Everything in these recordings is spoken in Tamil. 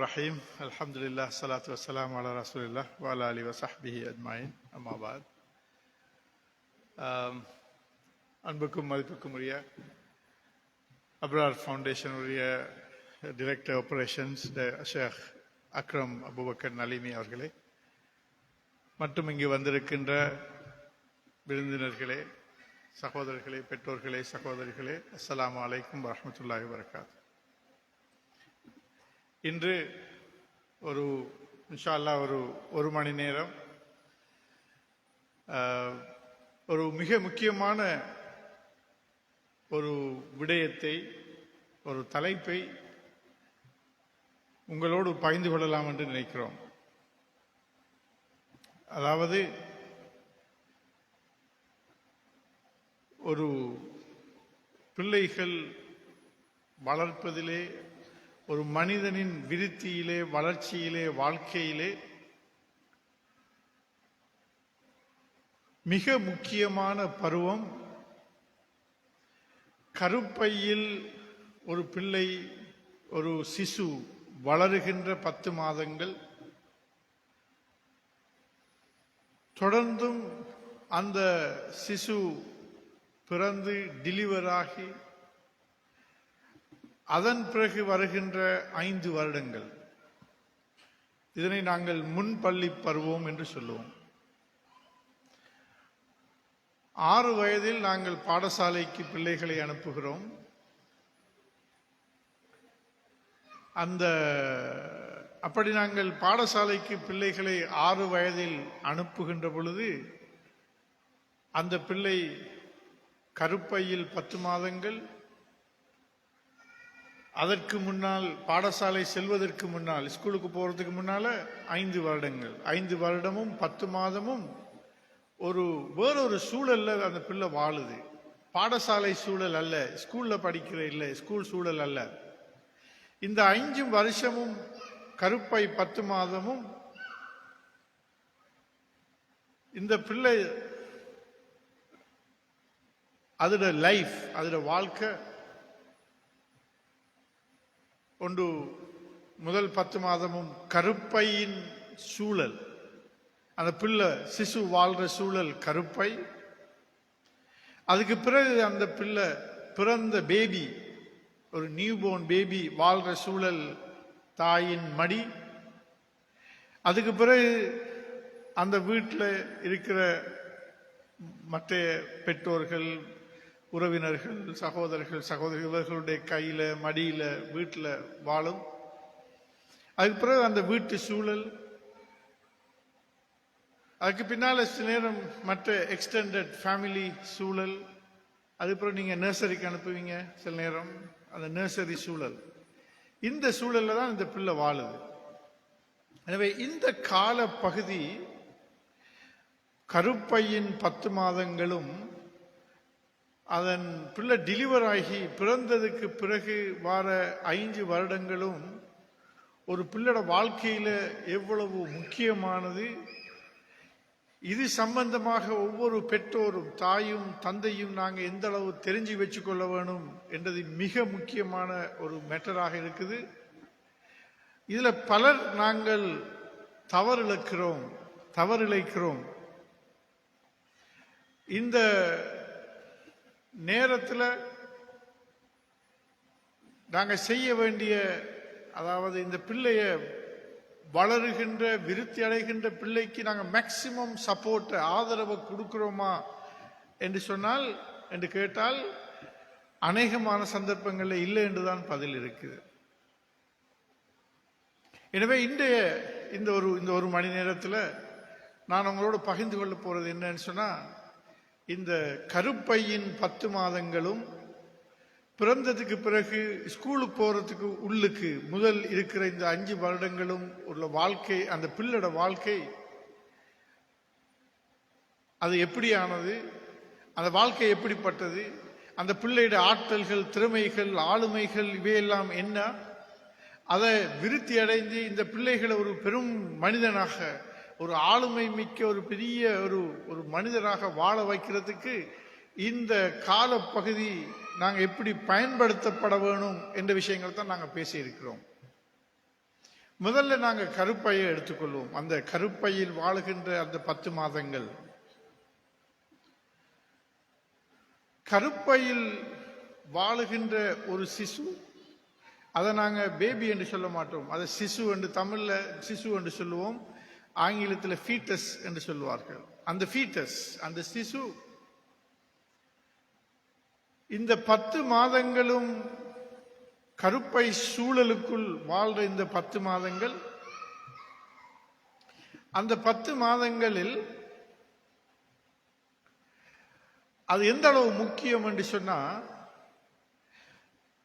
الرحيم الحمد لله الصلاة والسلام على رسول الله وعلى آله وصحبه أجمعين أما بعد அன்புக்கும் மதிப்புக்கும் உரிய அப்ரார் ஃபவுண்டேஷன் உரிய டைரக்டர் ஆபரேஷன்ஸ் ஷேக் அக்ரம் அபுபக்கர் நலிமி அவர்களே மற்றும் இங்கு வந்திருக்கின்ற விருந்தினர்களே, சகோதரர்களே, பெற்றோர்களே, சகோதரிகளே, அஸ்ஸலாமு அலைக்கும் வரஹ்மத்துல்லாஹி வபரகாத்துஹு. இன்று இன்ஷா அல்லாஹ் ஒரு மணி நேரம் ஒரு மிக முக்கியமான ஒரு விடயத்தை, ஒரு தலைப்பை உங்களோடு பகிர்ந்து கொள்ளலாம் என்று நினைக்கிறோம். அதாவது ஒரு பிள்ளைகள் வளர்ப்பதிலே, ஒரு மனிதனின் விருத்தியிலே, வளர்ச்சியிலே, வாழ்க்கையிலே மிக முக்கியமான பருவம் கருப்பையில் ஒரு பிள்ளை, ஒரு சிசு வளருகின்ற 10 மாதங்கள், தொடர்ந்தும் அந்த சிசு பிறந்து டெலிவர் ஆகி அதன் பிறகு வருகின்ற 5 வருடங்கள், இதனை நாங்கள் முன்பள்ளி பருவம் என்று சொல்லுவோம். 6 வயதில் நாங்கள் பாடசாலைக்கு பிள்ளைகளை அனுப்புகிறோம். அப்படி நாங்கள் பாடசாலைக்கு பிள்ளைகளை 6 வயதில் அனுப்புகின்ற பொழுது அந்த பிள்ளை கருப்பையில் 10 மாதங்கள், அதற்கு முன்னால் பாடசாலை செல்வதற்கு முன்னால், ஸ்கூலுக்கு போறதுக்கு முன்னால 5 வருடங்கள், 5 வருடமும் 10 மாதமும் வேறொரு சூழல்ல அந்த பிள்ளை வாழுது. பாடசாலை சூழல் அல்ல, ஸ்கூல்ல படிக்கிற இல்லை, ஸ்கூல் சூழல் அல்ல. இந்த 5 வருஷமும் கருப்பை 10 மாதமும் இந்த பிள்ளை அதோட லைஃப், அதோட வாழ்க்கை முதல் 10 மாதமும் கருப்பையின் சூழல், அந்த பிள்ளை சிசு வாழ்ற சூழல் கருப்பை. அதுக்கு பிறகு அந்த பிள்ளை பிறந்த பேபி, ஒரு நியூபோர்ன் பேபி வாழ்ற சூழல் தாயின் மடி. அதுக்கு பிறகு அந்த வீட்டில் இருக்கிற மற்ற பெற்றோர்கள், உறவினர்கள், சகோதரிகள் இவர்களுடைய கையில, மடியில, வீட்டில் வாழும். அதுக்கு பிறகு அந்த வீட்டு சூழல். அதுக்கு பின்னால சில நேரம் மற்ற எக்ஸ்டெண்டட் ஃபேமிலி சூழல். அதுக்கப்புறம் நீங்க நர்சரிக்கு அனுப்புவீங்க சில நேரம், அந்த நர்சரி சூழல். இந்த சூழல்ல தான் இந்த பிள்ளை வாழுது. எனவே இந்த கால பகுதி, கருப்பையின் 10 மாதங்களும் அதன் பிள்ளை டெலிவர் ஆகி பிறந்ததுக்கு பிறகு வார 5 வருடங்களும் ஒரு பிள்ளையோட வாழ்க்கையில எவ்வளவு முக்கியமானது. இது சம்பந்தமாக ஒவ்வொரு பெற்றோரும், தாயும் தந்தையும் நாங்க எந்த அளவு தெரிஞ்சு வச்சுக்கொள்ள வேணும் என்றது மிக முக்கியமான ஒரு மேட்டராக இருக்குது. இதுல பலர் நாங்கள் தவறிழைக்கிறோம். இந்த நேரத்தில் நாங்க செய்ய வேண்டிய, அதாவது இந்த பிள்ளைய வளருகின்ற, விருத்தி அடைகின்ற பிள்ளைக்கு நாங்கள் மேக்சிமம் சப்போர்ட், ஆதரவை கொடுக்கிறோமா என்று கேட்டால் அநேகமான சந்தர்ப்பங்களில் இல்லை என்றுதான் பதில் இருக்குது. எனவே இந்த ஒரு மணி நேரத்தில் நான் உங்களோட பகிர்ந்து கொள்ள போறது என்னன்னு சொன்னா, இந்த கருப்பையின் 10 மாதங்களும் பிறந்ததுக்கு பிறகு ஸ்கூலுக்கு போறதுக்கு உள்ளுக்கு முதல் இருக்கிற இந்த 5 வருடங்களும் உள்ள வாழ்க்கை, அந்த பிள்ளோட வாழ்க்கை அது எப்படியானது, அந்த வாழ்க்கை எப்படிப்பட்டது, அந்த பிள்ளையோட ஆற்றல்கள், திறமைகள், ஆளுமைகள் இவையெல்லாம் என்ன, அதை விருத்தி அடைந்து இந்த பிள்ளைகளை ஒரு பெரும் மனிதனாக, ஒரு ஆளுமை மிக்க ஒரு பெரிய ஒரு மனிதராக வாழ வைக்கிறதுக்கு இந்த கால பகுதி நாங்கள் எப்படி பயன்படுத்தப்பட வேணும் என்ற விஷயங்கள் தான் நாங்கள் பேசியிருக்கிறோம். முதல்ல நாங்க கருப்பையை எடுத்துக்கொள்வோம். அந்த கருப்பையில் வாழுகின்ற அந்த 10 மாதங்கள், கருப்பையில் வாழுகின்ற ஒரு சிசு, அதை நாங்க பேபி என்று சொல்ல மாட்டோம். அதை சிசு என்று தமிழ்ல சிசு என்று சொல்லுவோம், ஆங்கிலத்தில் ஃபீட்டஸ் என்று சொல்லுவார்கள். அந்த ஃபீட்டஸ், அந்த சிசு இந்த 10 மாதங்களும் கருப்பை சூழலுக்குள் வாழ்ற இந்த 10 மாதங்கள், அந்த 10 மாதங்களில் அது எந்த அளவு முக்கியம் என்று சொன்னா,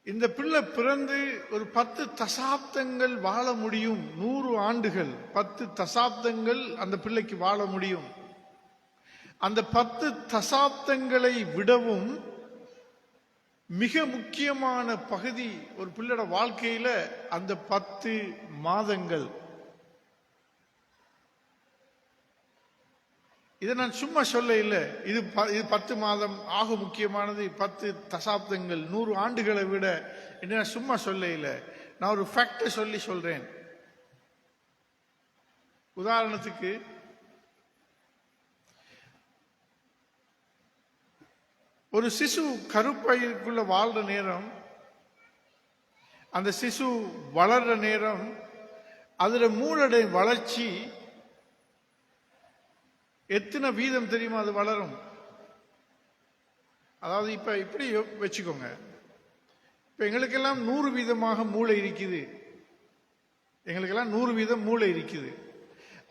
இந்த பிள்ளை பிறந்து ஒரு 10 தசாப்தங்கள் வாழ முடியும். 100 ஆண்டுகள், 10 தசாப்தங்கள் அந்த பிள்ளைக்கு வாழ முடியும். அந்த 10 தசாப்தங்களை விடவும் மிக முக்கியமான பகுதி ஒரு பிள்ளையோட வாழ்க்கையில அந்த 10 மாதங்கள். இதை நான் சும்மா சொல்ல இல்லை. இது 10 மாதம் ஆக முக்கியமானது, 10 தசாப்தங்கள், 100 ஆண்டுகளை விட என்ன சும்மா சொல்ல இல்லை. நான் ஒரு ஃபேக்டை சொல்றேன். உதாரணத்துக்கு, ஒரு சிசு கருப்பைக்குள்ள வாழ்ற நேரம், அந்த சிசு வளர்ற நேரம், அதுல மூளை வளர்ச்சி எத்தனை வீதம் தெரியுமா அது வளரும்? அதாவது இப்ப இப்படி வச்சுக்கோங்க, இப்ப எங்களுக்கெல்லாம் 100 வீதமாக மூளை இருக்குது. எங்களுக்கெல்லாம் 100 வீதம் மூளை இருக்குது.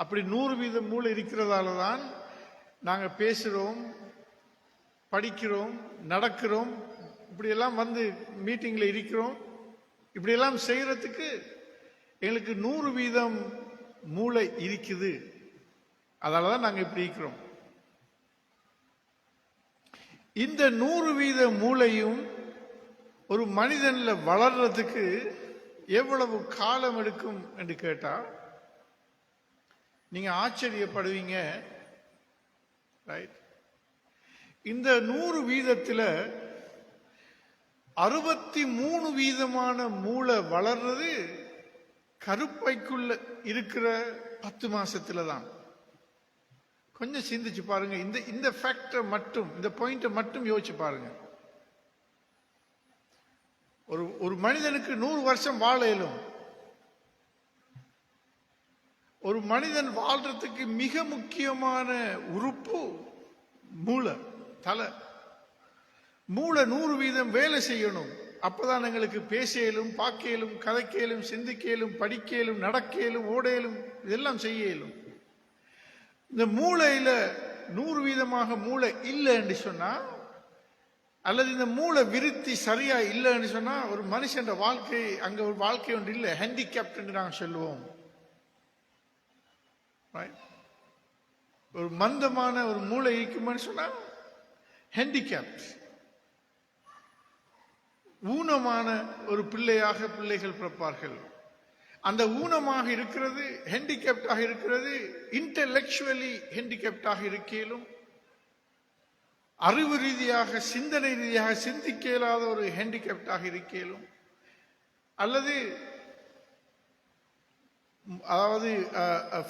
அப்படி 100 வீதம் மூளை இருக்கிறதால தான் நாங்க பேசுறோம், படிக்கிறோம், நடக்கிறோம், இப்படியெல்லாம் வந்து மீட்டிங்ல இருக்கிறோம். இப்படியெல்லாம் செய்யறதுக்கு எங்களுக்கு 100 வீதம் மூளை இருக்குது. அதனாலதான் நாங்க இப்படி இருக்கிறோம். இந்த 100 வீத மூளையும் ஒரு மனிதன்ல வளர்றதுக்கு எவ்வளவு காலம் எடுக்கும் என்று கேட்டா நீங்க ஆச்சரியப்படுவீங்க. ரைட்? இந்த 100 வீதத்துல 63 வீதமான மூளை வளர்றது கருப்பைக்குள்ள இருக்கிற 10 மாசத்துல தான். கொஞ்சம் சிந்திச்சு பாருங்க. இந்த ஃபேக்டர் மட்டும், இந்த பாயிண்ட் மட்டும் யோசிச்சு பாருங்க. ஒரு மனிதனுக்கு 100 வருஷம் வாழ இயலும். ஒரு மனிதன் வாழ்றதுக்கு மிக முக்கியமான உறுப்பு மூளை, தலை. மூளை 100 வீதம் வேலை செய்யணும். அப்பதான் எங்களுக்கு பேசலும், பார்க்கலும், கதைக்கலும், சிந்திக்கலும், படிக்கலும், நடக்கலும், ஓடையிலும், இதெல்லாம் செய்யலும். இந்த மூளையில 100 வீதமாக மூளை இல்லை என்று சொன்னா, அல்லது இந்த மூளை விருத்தி சரியா இல்லைன்னு சொன்னா, ஒரு மனுஷன் வாழ்க்கை, அங்க ஒரு வாழ்க்கை ஒன்று இல்லை, ஹேண்டிகேப்ட் என்று நாங்கள் சொல்லுவோம். ஒரு மந்தமான ஒரு மூளை இருக்குமான்னு சொன்னா ஹேண்டிகேப்ட், ஊனமான ஒரு பிள்ளையாக பிள்ளைகள் பிறப்பார்கள். அந்த ஊனமாக இருக்கிறது, ஹேண்டிகேப்டாக இருக்கிறது, இன்டெலெக்சுவலி ஹேண்டிகேப்டாக இருக்கலும், அறிவு ரீதியாக, சிந்தனை ரீதியாக சிந்திக்க இயலாத ஒரு ஹேண்டிகேப்டாக இருக்கலும், அல்லது அதாவது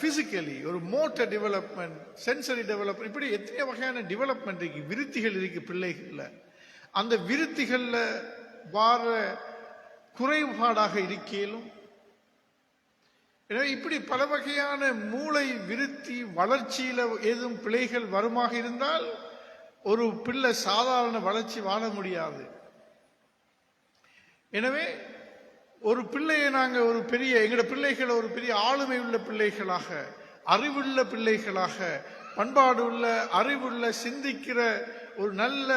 பிசிக்கலி ஒரு மோட்டர் டெவலப்மெண்ட், சென்சரி டெவலப்மெண்ட், இப்படி எத்தனை வகையான டெவலப்மெண்ட் இருக்கு, விருத்திகள் இருக்கு பிள்ளைகள்ல. அந்த விருத்திகள்ல வார குறைபாடாக இருக்கலும். எனவே இப்படி பல வகையான மூளை விருத்தி வளர்ச்சியில ஏதும் பிழைகள் வருமாக இருந்தால் ஒரு பிள்ளை சாதாரண வளர்ச்சி வாழ முடியாது. எனவே ஒரு பிள்ளையை நாங்க ஒரு பெரிய, எங்களோட பிள்ளைகளை ஒரு பெரிய ஆளுமை உள்ள பிள்ளைகளாக, அறிவுள்ள பிள்ளைகளாக, பண்பாடு உள்ள, அறிவுள்ள, சிந்திக்கிற ஒரு நல்ல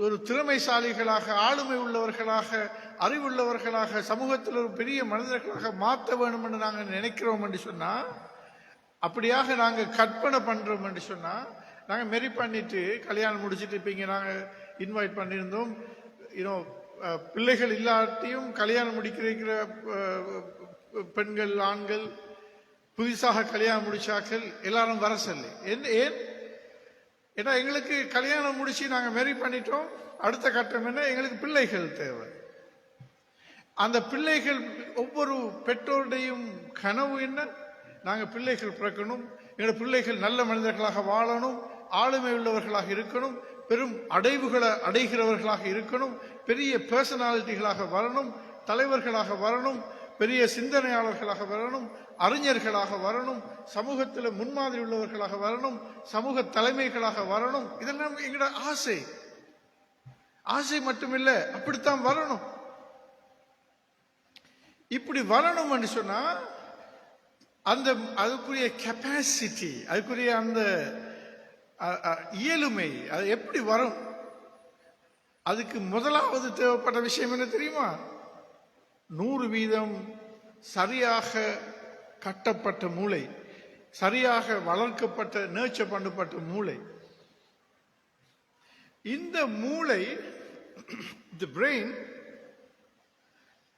ஒரு திறமைசாலிகளாக, ஆளுமை உள்ளவர்களாக, அறிவுள்ளவர்களாக, சமூகத்தில் ஒரு பெரிய மனிதர்களாக மாற்ற வேண்டும் என்று நாங்கள் நினைக்கிறோம் என்று சொன்னா, அப்படியாக நாங்கள் கற்பனை பண்றோம் என்று சொன்னா, நாங்கள் மெரி பண்ணிட்டு கல்யாணம் முடிச்சுட்டு இப்ப இங்க நாங்கள் இன்வைட் பண்ணியிருந்தோம். பிள்ளைகள் இல்லாட்டியும் கல்யாணம் முடிக்கிற பெண்கள், ஆண்கள், புதுசாக கல்யாணம் முடிச்சாக்கள் எல்லாரும் வர சொல்லி. ஏன்? ஏன்னா எங்களுக்கு கல்யாணம் முடிச்சு நாங்க மேரி பண்ணிட்டோம். அடுத்த கட்டம் என்ன? எங்களுக்கு பிள்ளைகள் தேவை. அந்த பிள்ளைகள் ஒவ்வொரு பெற்றோருடையும் கனவு என்ன? நாங்க பிள்ளைகள் பிறக்கணும், எங்களோட பிள்ளைகள் நல்ல மனிதர்களாக வாழணும், ஆளுமை உள்ளவர்களாக இருக்கணும், பெரும் அடைவுகளை அடைகிறவர்களாக இருக்கணும், பெரிய பர்சனாலிட்டிகளாக வரணும், தலைவர்களாக வரணும், பெரிய சிந்தனையாளர்களாக வரணும், அறிஞர்களாக வரணும், சமூகத்தில் முன்மாதிரி உள்ளவர்களாக வரணும், சமூக தலைமைகளாக வரணும். இதெல்லாம் எங்களோட ஆசை. ஆசை மட்டுமில்லை, அப்படித்தான் வரணும். இப்படி வரணும் என்று சொன்னா அந்த அதுக்குரிய கெப்பாசிட்டி, அதுக்குரிய அந்த இயலுமை அது எப்படி வரும்? அதுக்கு முதலாவது தேவைப்பட்ட விஷயம் என்ன தெரியுமா? 100% சரியாக கட்டப்பட்ட மூளை, சரியாக வளர்க்கப்பட்ட நேர்ச்சர் பண்ணப்பட்ட மூளை. இந்த மூளை, the brain,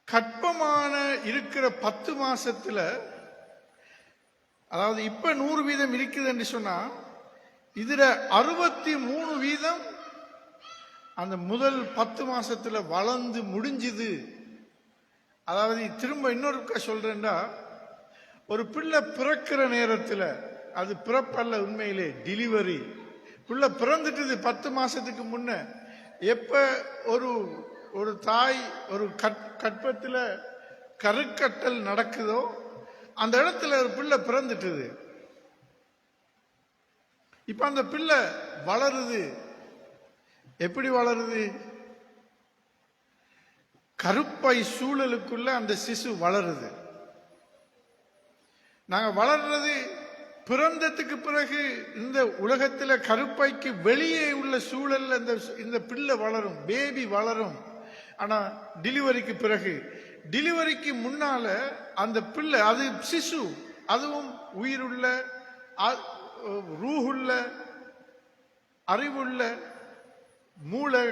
கற்பமான இருக்கிற 10 மாசத்துல, அதாவது இப்ப 100% இருக்குது என்று சொன்னா இதுல 63% அந்த முதல் 10 மாசத்துல வளர்ந்து முடிஞ்சுது. அதாவது திரும்ப இன்னொரு சொல்றேன்டா, ஒரு பிள்ளை பிறக்கிற நேரத்தில், அது பிறப்பல்ல உண்மையிலே டெலிவரி, பிள்ளை பிறந்துட்டுது 10 மாசத்துக்கு முன்ன. எப்ப ஒரு தாய் ஒரு கற்பத்தில் கருக்கட்டல் நடக்குதோ அந்த இடத்துல ஒரு பிள்ளை பிறந்துட்டுது. இப்ப அந்த பிள்ளை வளருது. எப்படி வளருது? கருப்பை சூழலுக்குள்ள அந்த சிசு வளருது. நாங்க வளர்றது பிறந்ததுக்கு பிறகு இந்த உலகத்துல கருப்பைக்கு வெளியே உள்ள சூழல்ல இந்த பிள்ளை வளரும், பேபி வளரும். ஆனா டெலிவரிக்கு பிறகு, டெலிவரிக்கு முன்னால அந்த பிள்ளை, அது சிசு, அதுவும் உயிருள்ள, ரூஹுள்ள, அறிவுள்ள, மூளை,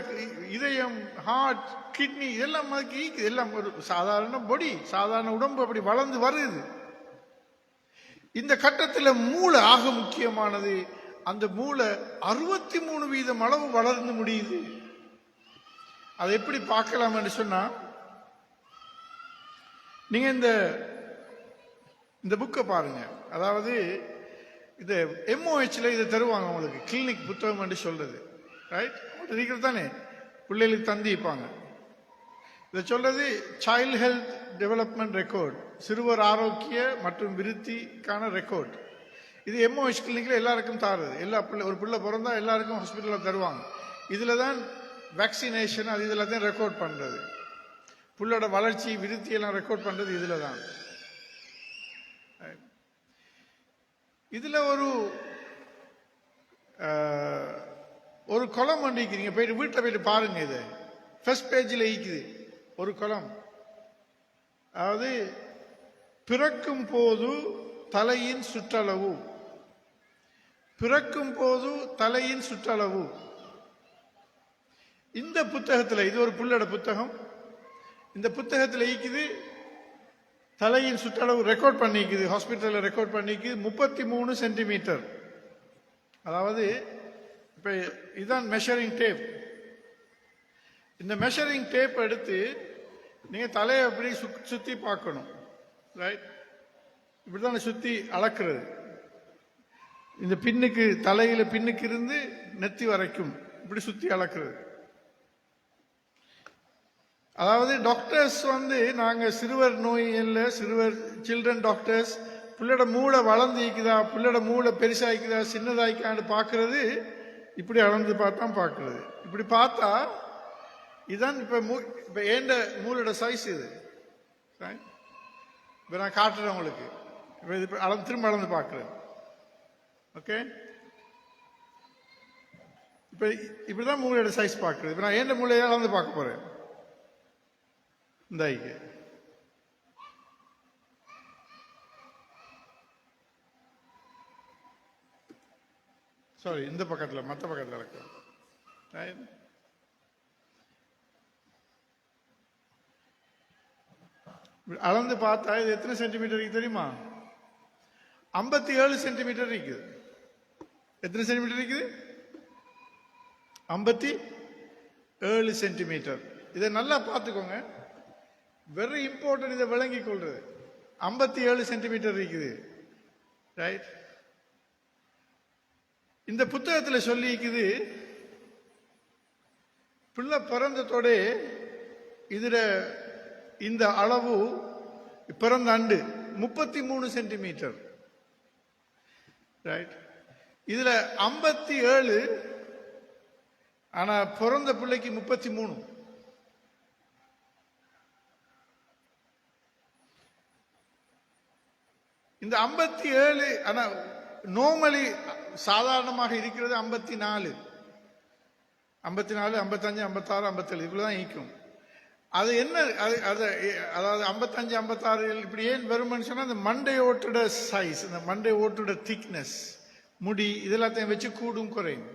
இதயம், ஹார்ட், கிட்னி இதெல்லாம் எல்லாம் ஒரு சாதாரண பொடி, சாதாரண உடம்பு அப்படி வளர்ந்து வருது. இந்த கட்டத்தில் மூளை ஆக முக்கியமானது. அந்த மூளை 63% அளவு வளர்ந்து முடியுது. அதை எப்படி பார்க்கலாம் என்று சொன்னா, நீங்க இந்த புக்கை பாருங்க. அதாவது இது MOHல இதை தருவாங்க உங்களுக்கு, கிளினிக் புத்தகம் என்று சொல்றது. ரைட், இருக்கிறது தானே, பிள்ளைகளுக்கு தந்திப்பாங்க. இதை சொல்றது சைல்ட் ஹெல்த் டெவலப்மெண்ட் ரெக்கார்ட், சிறுவர் ஆரோக்கிய மற்றும் விருத்திக்கான ரெக்கார்ட். இது MOH கிளினிக்ல எல்லாருக்கும் தாருது. ஒரு பிள்ளை பிறந்தா எல்லாருக்கும் ஹாஸ்பிட்டலில் தருவாங்க. இதுல தான் வேக்சினேஷன், அது இதுல தான் ரெக்கார்ட் பண்றது. புள்ளோட வளர்ச்சி, விருத்தி எல்லாம் ரெக்கார்ட் பண்றது இதுல தான். இதுல ஒரு குளம் வண்டிக்கிறீங்க, போயிட்டு வீட்டில் போயிட்டு பாருங்க. இது ஃபர்ஸ்ட் பேஜில் ஈக்குது ஒரு குளம். அதாவது பிறக்கும் போது தலையின் சுற்றளவு, பிறக்கும் போது தலையின் சுற்றளவு. இந்த புத்தகத்தில், இது ஒரு புள்ளோட புத்தகம், இந்த புத்தகத்தில் ஈக்குது தலையின் சுற்றளவு ரெக்கார்ட் பண்ணிக்குது, ஹாஸ்பிட்டலில் ரெக்கார்ட் பண்ணிக்குது 33 சென்டிமீட்டர். அதாவது இப்ப இதுதான் மெஷரிங் டேப். இந்த மெஷரிங் டேப் எடுத்து நீங்க தலையை அப்படி சுத்தி பார்க்கணும். ரைட், இப்படிதான் சுத்தி அளக்கிறது. இந்த பின்னுக்கு, தலையில பின்னுக்கு இருந்து நெத்தி வரைக்கும் இப்படி சுத்தி அளக்கிறது. அதாவது டாக்டர்ஸ் நாங்க சிறுவர் நோயில்ல, சிறுவர் சில்ட்ரன் டாக்டர்ஸ், பிள்ளோட மூளை வளர்ந்துக்குதா, பிள்ளோட மூளை பெருசாய்க்குதா சின்னதாய்க்கான்னு பார்க்கறது இப்படி அளந்து பார்த்தா பார்க்கறது. இப்படி பார்த்தா இதுதான் இப்ப ஏண்ட மூளோட சைஸ். இது இப்ப நான் காட்டுறேன் உங்களுக்கு. திரும்ப அளந்து பார்க்கிறேன். ஓகே, இப்ப இப்படிதான் மூளையோட சைஸ் பார்க்கறது. இப்ப நான் ஏண்ட மூளையை அளந்து பார்க்க போறேன். இந்த சாரி, இந்த பக்கத்தில், மற்ற பக்கத்தில் இருக்கு. அளந்து பார்த்தா இது எத்தனை சென்டிமீட்டர் இருக்கு தெரியுமா? 57 சென்டிமீட்டர் இருக்குது. எத்தனை சென்டிமீட்டர் இருக்குது? 57 சென்டிமீட்டர். இதை நல்லா பார்த்துக்கோங்க. வெரி இம்பார்ட்டன்ட் இதை விளங்கிக் கொள்றது. 57 சென்டிமீட்டர் இருக்குது, ரைட்? இந்த புத்தகத்தில் சொல்லி இருக்குது, பிள்ளை பிறந்ததோட இதுல இந்த அளவு பிறந்த ஆண்டு 33 சென்டிமீட்டர், ரைட்? இதுல 57, ஆனா பிறந்த பிள்ளைக்கு 33. இந்த 57 ஆனா நார்மலி சாதாரணமாக இருக்கிறது 54, 54, 55, 56, 57 இவ்வளவுதான் ஈக்கும். அது என்ன, அதாவது 55, 56 இப்படி ஏன் வரும்னு சொன்னா, அந்த மண்டை ஓட்டோட சைஸ், இந்த மண்டை ஓட்டோட திக்னஸ், முடி இதெல்லாத்தையும் வச்சு கூடும் குறையும்.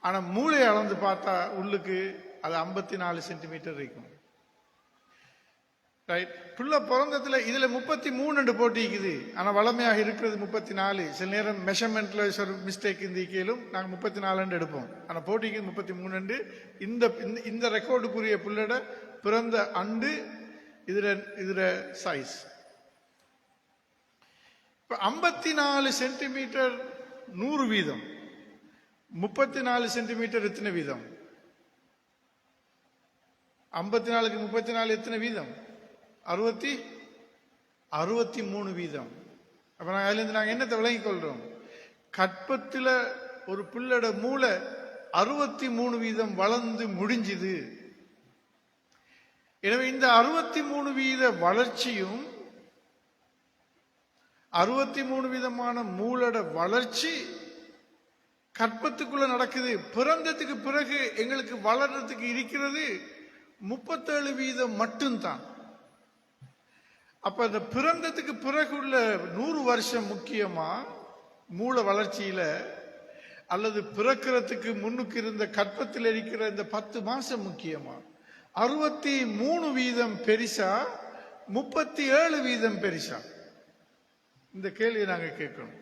ஆனா மூளை அளந்து பார்த்தா உள்ளுக்கு அது 54 சென்டிமீட்டர் இருக்கும், ரைட்? பிள்ளை பிறந்ததுல இதுல 33 போட்டிக்குது, ஆனா வளமையாக இருக்கிறது 34. சில நேரம் மெஷர்மெண்ட்ல மிஸ்டேக் இந்த கீழும் நாங்க 34 எடுப்போம், ஆனா போட்டிக்கு 33. இந்த ரெக்கார்டுக்குரிய பிள்ளைட பிறந்த ஆண்டு இதுல சைஸ். 54 சென்டிமீட்டர் 100 வீதம், 34 சென்டிமீட்டர் எத்தனை வீதம்? 54க்கு 34 எத்தனை வீதம்? 63 வீதம். அப்ப நாங்க என்னத்தை விளங்கிக் கொள்றோம்? கற்பத்துல ஒரு பிள்ளோட மூளை 63 வீதம் வளர்ந்து முடிஞ்சுது. எனவே இந்த 63 வீத வளர்ச்சியும் 63 வீதமான மூளோட வளர்ச்சி கற்பத்துக்குள்ள நடக்குது. பிறந்ததுக்கு பிறகு எங்களுக்கு வளர்றதுக்கு இருக்கிறது 37 வீதம் மட்டும்தான். அப்ப இந்த பிறந்ததுக்கு பிறகு உள்ள 100 வருஷம் முக்கியமா மூளை வளர்ச்சியில, அல்லது பிறக்கிறதுக்கு முன்னுக்கு இருந்த கற்பத்தில் இருக்கிற இந்த 10 மாசம் முக்கியமா? 63 வீதம் பெரிசா 37 வீதம் பெரிசா? இந்த கேள்வியை நாங்க கேட்கணும்.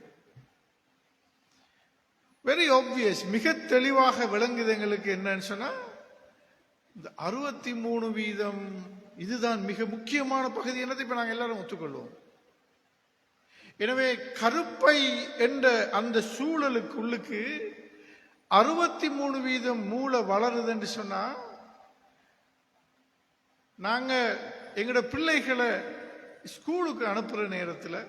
வெரி ஆப்வியஸ், மிக தெளிவாக விளங்குது எங்களுக்கு. என்னன்னு சொன்னா, இந்த 63 வீதம் இதுதான் மிக முக்கியமான பகுதி என்னதை இப்ப நாங்கள் எல்லாரும் ஒத்துக்கொள்வோம். எனவே கருப்பை என்ற அந்த சூழலுக்குள்ளுக்கு 63 வீதம் மூளை வளருது என்று சொன்னா, நாங்க எங்களோட பிள்ளைகளை ஸ்கூலுக்கு அனுப்புற நேரத்தில்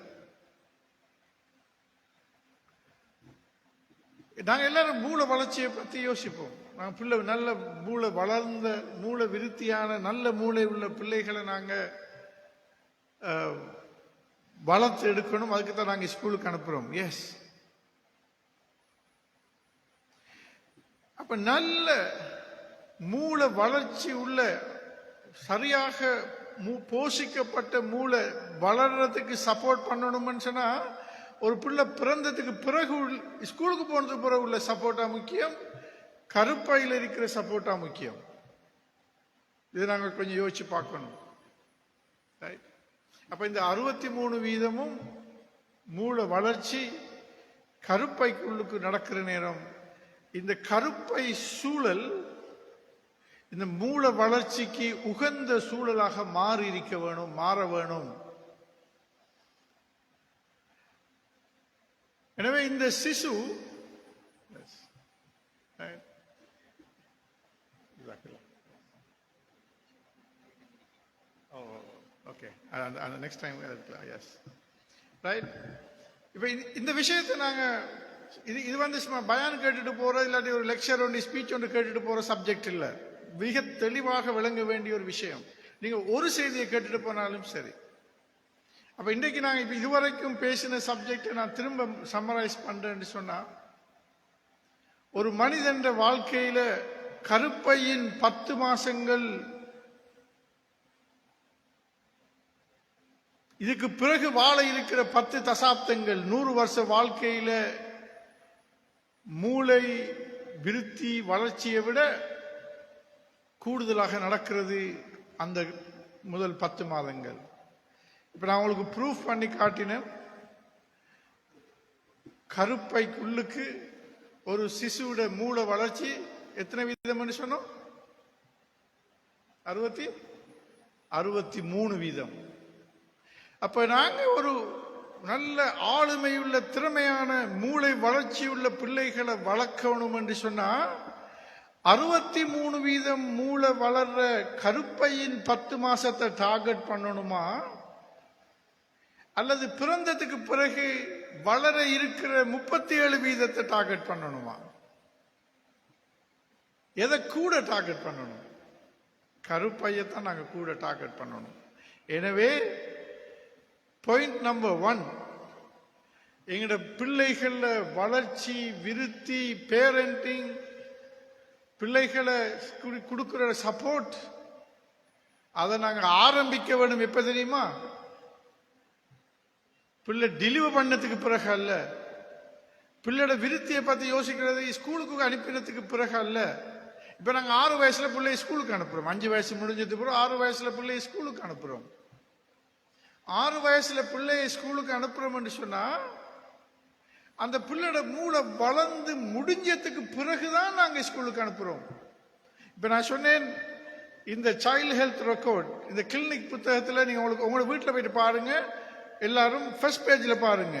நாங்க எல்லாரும் மூளை வளர்ச்சியை பத்தி யோசிப்போம். நாங்கள் பிள்ளை நல்ல மூளை வளர்ந்த மூளை விருத்தியான நல்ல மூளை உள்ள பிள்ளைகளை நாங்க வளர்த்து எடுக்கணும். அதுக்கு தான் நாங்க ஸ்கூலுக்கு அனுப்புறோம். எஸ், அப்ப நல்ல மூளை வளர்ச்சி உள்ள சரியாக போஷிக்கப்பட்ட மூளை வளர்றதுக்கு சப்போர்ட் பண்ணணும்னு சொன்னா, ஒரு பிள்ளை பிறந்ததுக்கு பிறகு ஸ்கூலுக்கு போனதுக்கு பிறகு உள்ள சப்போர்ட்டா முக்கியம், கருப்பையில் இருக்கிற சப்போர்ட்டா முக்கியம்? இதை நாங்கள் கொஞ்சம் யோசிச்சு பார்க்கணும். அப்ப இந்த 63 வீதமும் மூளை வளர்ச்சி கருப்பைக்குள்ளுக்கு நடக்கிற நேரம், இந்த கருப்பை சூழல் இந்த மூளை வளர்ச்சிக்கு உகந்த சூழலாக மாறி இருக்க வேணும், மாற வேணும். எனவே இந்த சிசு நெக்ஸ்ட் டைம், எஸ், ரைட்? இப்ப இந்த விஷயத்தை நாங்க இது வந்து பயான் கேட்டுட்டு போற, இல்லாட்டி ஒரு லெக்சர் ஒன்று ஸ்பீச் ஒன்று கேட்டுட்டு போற சப்ஜெக்ட் இல்ல. மிக தெளிவாக விளங்க வேண்டிய ஒரு விஷயம். நீங்க ஒரு செய்தியை கேட்டுட்டு போனாலும் சரி. அப்ப இன்றைக்கு நாங்க இப்ப இதுவரைக்கும் பேசின சப்ஜெக்டை நான் திரும்ப சம்மரைஸ் பண்றேன்னு சொன்னா, ஒரு மனிதன் வாழ்க்கையில கருப்பையின் 10 மாசங்கள், இதுக்கு பிறகு வாழ இருக்கிற 10 தசாப்தங்கள், 100 வருஷ வாழ்க்கையில மூளை விருத்தி வளர்ச்சியை விட கூடுதலாக நடக்கிறது அந்த முதல் 10 மாதங்கள். இப்ப நான் உங்களுக்கு ப்ரூஃப் பண்ணி காட்டினேன். கருப்பைக்குள்ளுக்கு ஒரு சிசுவோட மூளை வளர்ச்சி எத்தனை வீதம் சொன்னோம்? 63 வீதம். அப்ப நாங்க ஒரு நல்ல ஆளுமையுள்ள திறமையான மூளை வளர்ச்சியுள்ள பிள்ளைகளை வளர்க்கணும் என்று சொன்னா 63 வீதம் மூளை வளர்ற கருப்பையின் 10 மாசத்தை டார்கெட் பண்ணணுமா, அல்லது பிறந்ததுக்கு பிறகு வளர இருக்கிற 37 வீதத்தை டார்கெட் பண்ணணுமா? எதை கூட டார்கெட் பண்ணணும்? கருப்பையத்தான் நாங்க கூட டார்கெட் பண்ணணும். எனவே பாயிண்ட் நம்பர் 1, எங்கட பிள்ளைகள வளர்ச்சி, விருத்தி, பேரண்டிங், பிள்ளைகளை கொடுக்கிற சப்போர்ட், அதை நாங்க ஆரம்பிக்க வேண்டும். எப்ப தெரியுமா? பிள்ளை டெலிவர் பண்ணதுக்கு பிறகு அல்ல. பிள்ளையோட விருத்தியை பத்தி யோசிக்கிறது ஸ்கூலுக்கு அனுப்பினதுக்கு பிறகு அல்ல. இப்ப நாங்க 6 வயசுல பிள்ளைய ஸ்கூலுக்கு அனுப்புறோம். 5 வயசு முடிஞ்சதுக்கு பிறகு 6 வயசுல பிள்ளைய ஸ்கூலுக்கு அனுப்புறோம். 6 வயசுல பிள்ளைய ஸ்கூலுக்கு அனுப்புறோம் என்று சொன்னா அந்த பிள்ளையோட மூளை வளர்ந்து முடிஞ்சதுக்கு பிறகுதான் நாங்க ஸ்கூலுக்கு அனுப்புறோம். இப்ப நான் சொன்னேன், இந்த சைல்டு ஹெல்த் ரெக்கார்ட் இந்த கிளினிக் புத்தகத்துல நீங்க உங்களோட வீட்டுல போயிட்டு பாருங்க. எல்லாரும் ஃபர்ஸ்ட் பேஜ்ல பாருங்க,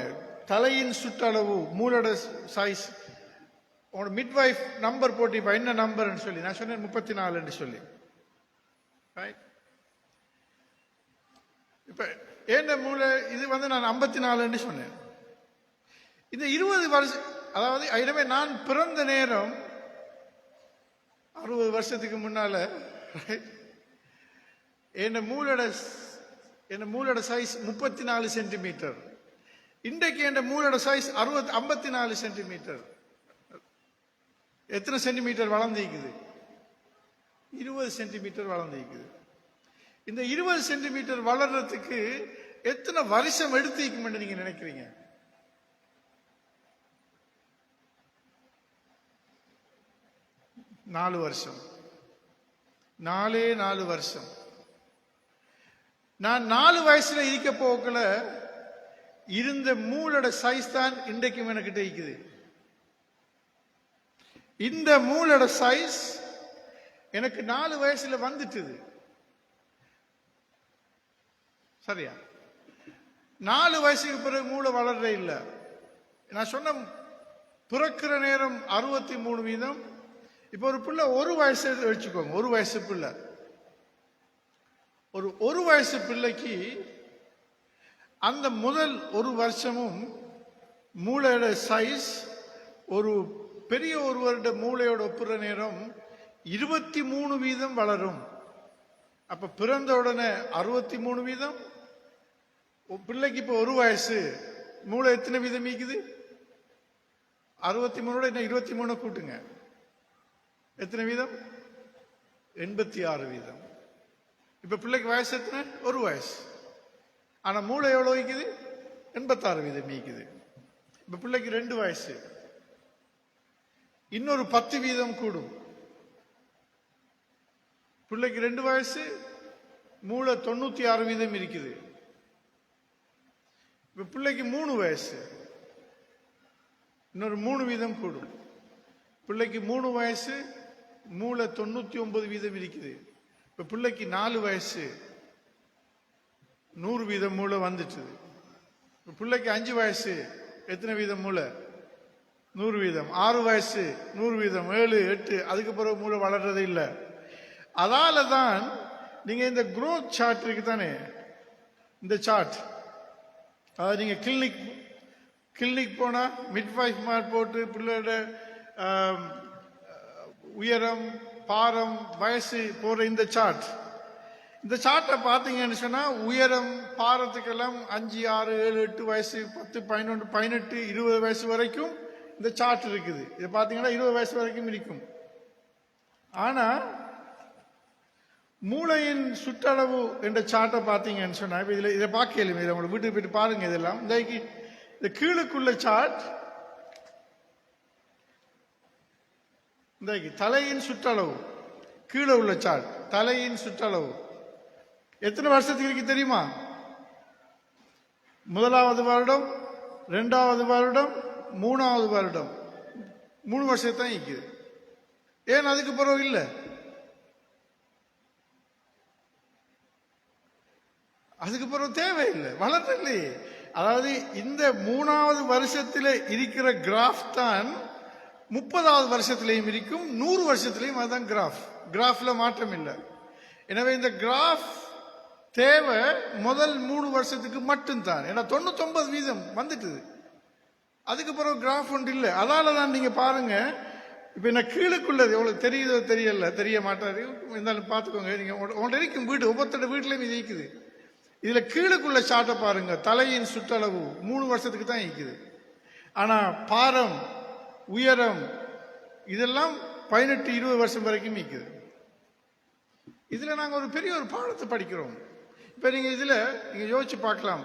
தலையின் சுற்றளவு, மூளோட சைஸ், உங்களோட மிட்வைஃப் நம்பர் போட்டு இப்ப என்ன நம்பர்ன்னு சொல்லி நான் சொன்னேன் 34 சொல்லி. இப்ப ஏண்ட மூளை இது நான் 54 சொன்னேன். இந்த 20 வருஷம், அதாவது எனவே நான் பிறந்த நேரம் 60 வருஷத்துக்கு முன்னால என்ன மூளோட சைஸ் 34 சென்டிமீட்டர். இன்றைக்கு என் மூளோட சைஸ் 54 சென்டிமீட்டர். எத்தனை சென்டிமீட்டர் வளர்ந்திருக்குது? 20 சென்டிமீட்டர் வளர்ந்திருக்குது. இந்த 20 சென்டிமீட்டர் வளர்றதுக்கு எத்தனை வருஷம் எடுத்திருக்கும் நீங்க நினைக்கிறீங்க? நாலு வருஷம். 4 வருஷம். நான் 4 வயசுல இருக்க போக்கல இருந்த மூளோட சைஸ் தான் இன்றைக்கும் எனக்கிட்ட இருக்குது. இந்த மூளோட சைஸ் எனக்கு 4 வயசுல வந்துட்டுது. சரியா? 4 வயசுக்கு பிறகு மூளை வளர்ற இல்லை. நான் சொன்ன பிறக்கிற நேரம் 63 வீதம். இப்ப ஒரு பிள்ளை 1 வயசு வச்சுக்கோங்க, 1 வயசு பிள்ளை. ஒரு வயசு பிள்ளைக்கு அந்த முதல் 1 வருஷமும் மூளையோட சைஸ் ஒரு பெரிய ஒருவருடைய மூளையோட ஒப்புற நேரம் 23 வீதம் வளரும். அப்ப பிறந்த உடனே 63 வீதம். பிள்ளைக்கு இப்ப 1 வயசு, மூளை எத்தனை வீதம் மீக்குது? 63 என்ன 23 கூட்டுங்க, எத்தனை வீதம்? 86 வீதம். இப்ப பிள்ளைக்கு வயசு எத்தனை? 1 வயசு. ஆனா மூளை எவ்வளவு வைக்குது? 86 வீதம் மீக்குது. இப்ப பிள்ளைக்கு 2 வயசு, இன்னொரு 10 வீதம் கூடும். பிள்ளைக்கு 2 வயசு, மூளை 96 வீதம் இருக்குது. இப்ப பிள்ளைக்கு 3 வயசு, இன்னொரு 3 வீதம் கூடும். பிள்ளைக்கு 3 வயசு, மூளை 99 வீதம் இருக்குது. இப்ப பிள்ளைக்கு 4 வயசு, 100 வீதம் மூளை வந்துட்டு. பிள்ளைக்கு 5 வயசு, எத்தனை வீதம் மூளை? 100 வீதம். 6 வயசு 100 வீதம், 7, 8, அதுக்கு பிறகு மூளை வளர்றது இல்லை. அதால தான் நீங்க இந்த growth சார்ட் இருக்கு தானே, இந்த சார்ட், அதாவது நீங்க கிளினிக் போனா மிட்வைஃப் மார்க் போட்டு பிள்ளையோட உயரம், பாரம், வயசு போற இந்த சார்ட்டை பார்த்தீங்கன்னு சொன்னா உயரம், பாரத்துக்கெல்லாம் 5, 6, 7, 8 வயசு, 10, 11, 18, 20 வயசு வரைக்கும் இந்த சார்ட் இருக்குது. இதை பார்த்தீங்கன்னா 20 வயசு வரைக்கும் இருக்கும். ஆனா மூளையின் சுற்றளவு என்ற சார்ட்டை பார்த்தீங்கன்னு சொன்னா இதை பார்க்கல, இதை உங்களை வீட்டுக்கு போயிட்டு பாருங்க. இதெல்லாம் இந்த கீழுக்குள்ள சார்ட், இந்த தலையின் சுற்றளவு, கீழே உள்ள சார்ட் தலையின் சுற்றளவு எத்தனை வருஷத்துக்கு இருக்கு தெரியுமா? 1வது வருடம், 2வது வருடம், 3வது வருடம், 3 வருஷத்தான் இருக்குது. ஏன் அதுக்கு பிறகு இல்லை? அதுக்கு பிறகு தேவையில்லை, வளரலையே. அதாவது இந்த 3வது வருஷத்தில் இருக்கிற கிராஃப் தான் 30வது வருஷத்திலையும் இருக்கும், 100 வருஷத்திலையும் அதுதான் கிராஃப்ல மாற்றம் இல்லை. எனவே இந்த கிராஃப் தேவை முதல் 3 வருஷத்துக்கு மட்டும்தான். ஏன்னா 99% வந்துட்டுது. அதுக்கு பிறகு கிராஃப் ஒன்று இல்லை. அதால தான் நீங்க பாருங்க, இப்ப என்ன கீழுக்குள்ளது எவ்வளவு தெரியுதோ தெரிய மாட்டாரு, இருந்தாலும் பார்த்துக்கோங்க. நீங்க உங்கள்ட்ட இருக்கும் வீடு, ஒவ்வொருத்தோட வீட்லயும் இது இருக்குது. இதுல கீழுக்குள்ள ஷார்ட்டை பாருங்க, தலையின் சுற்றளவு 3 வருஷத்துக்கு தான் இருக்குது. ஆனா பாரம், உயரம் இதெல்லாம் 18-20 வருஷம் வரைக்கும் இருக்குது. இதுல நாங்க ஒரு பெரிய ஒரு பாடத்தை படிக்கிறோம். இப்ப நீங்க இதுல நீங்க யோசிச்சு பார்க்கலாம்.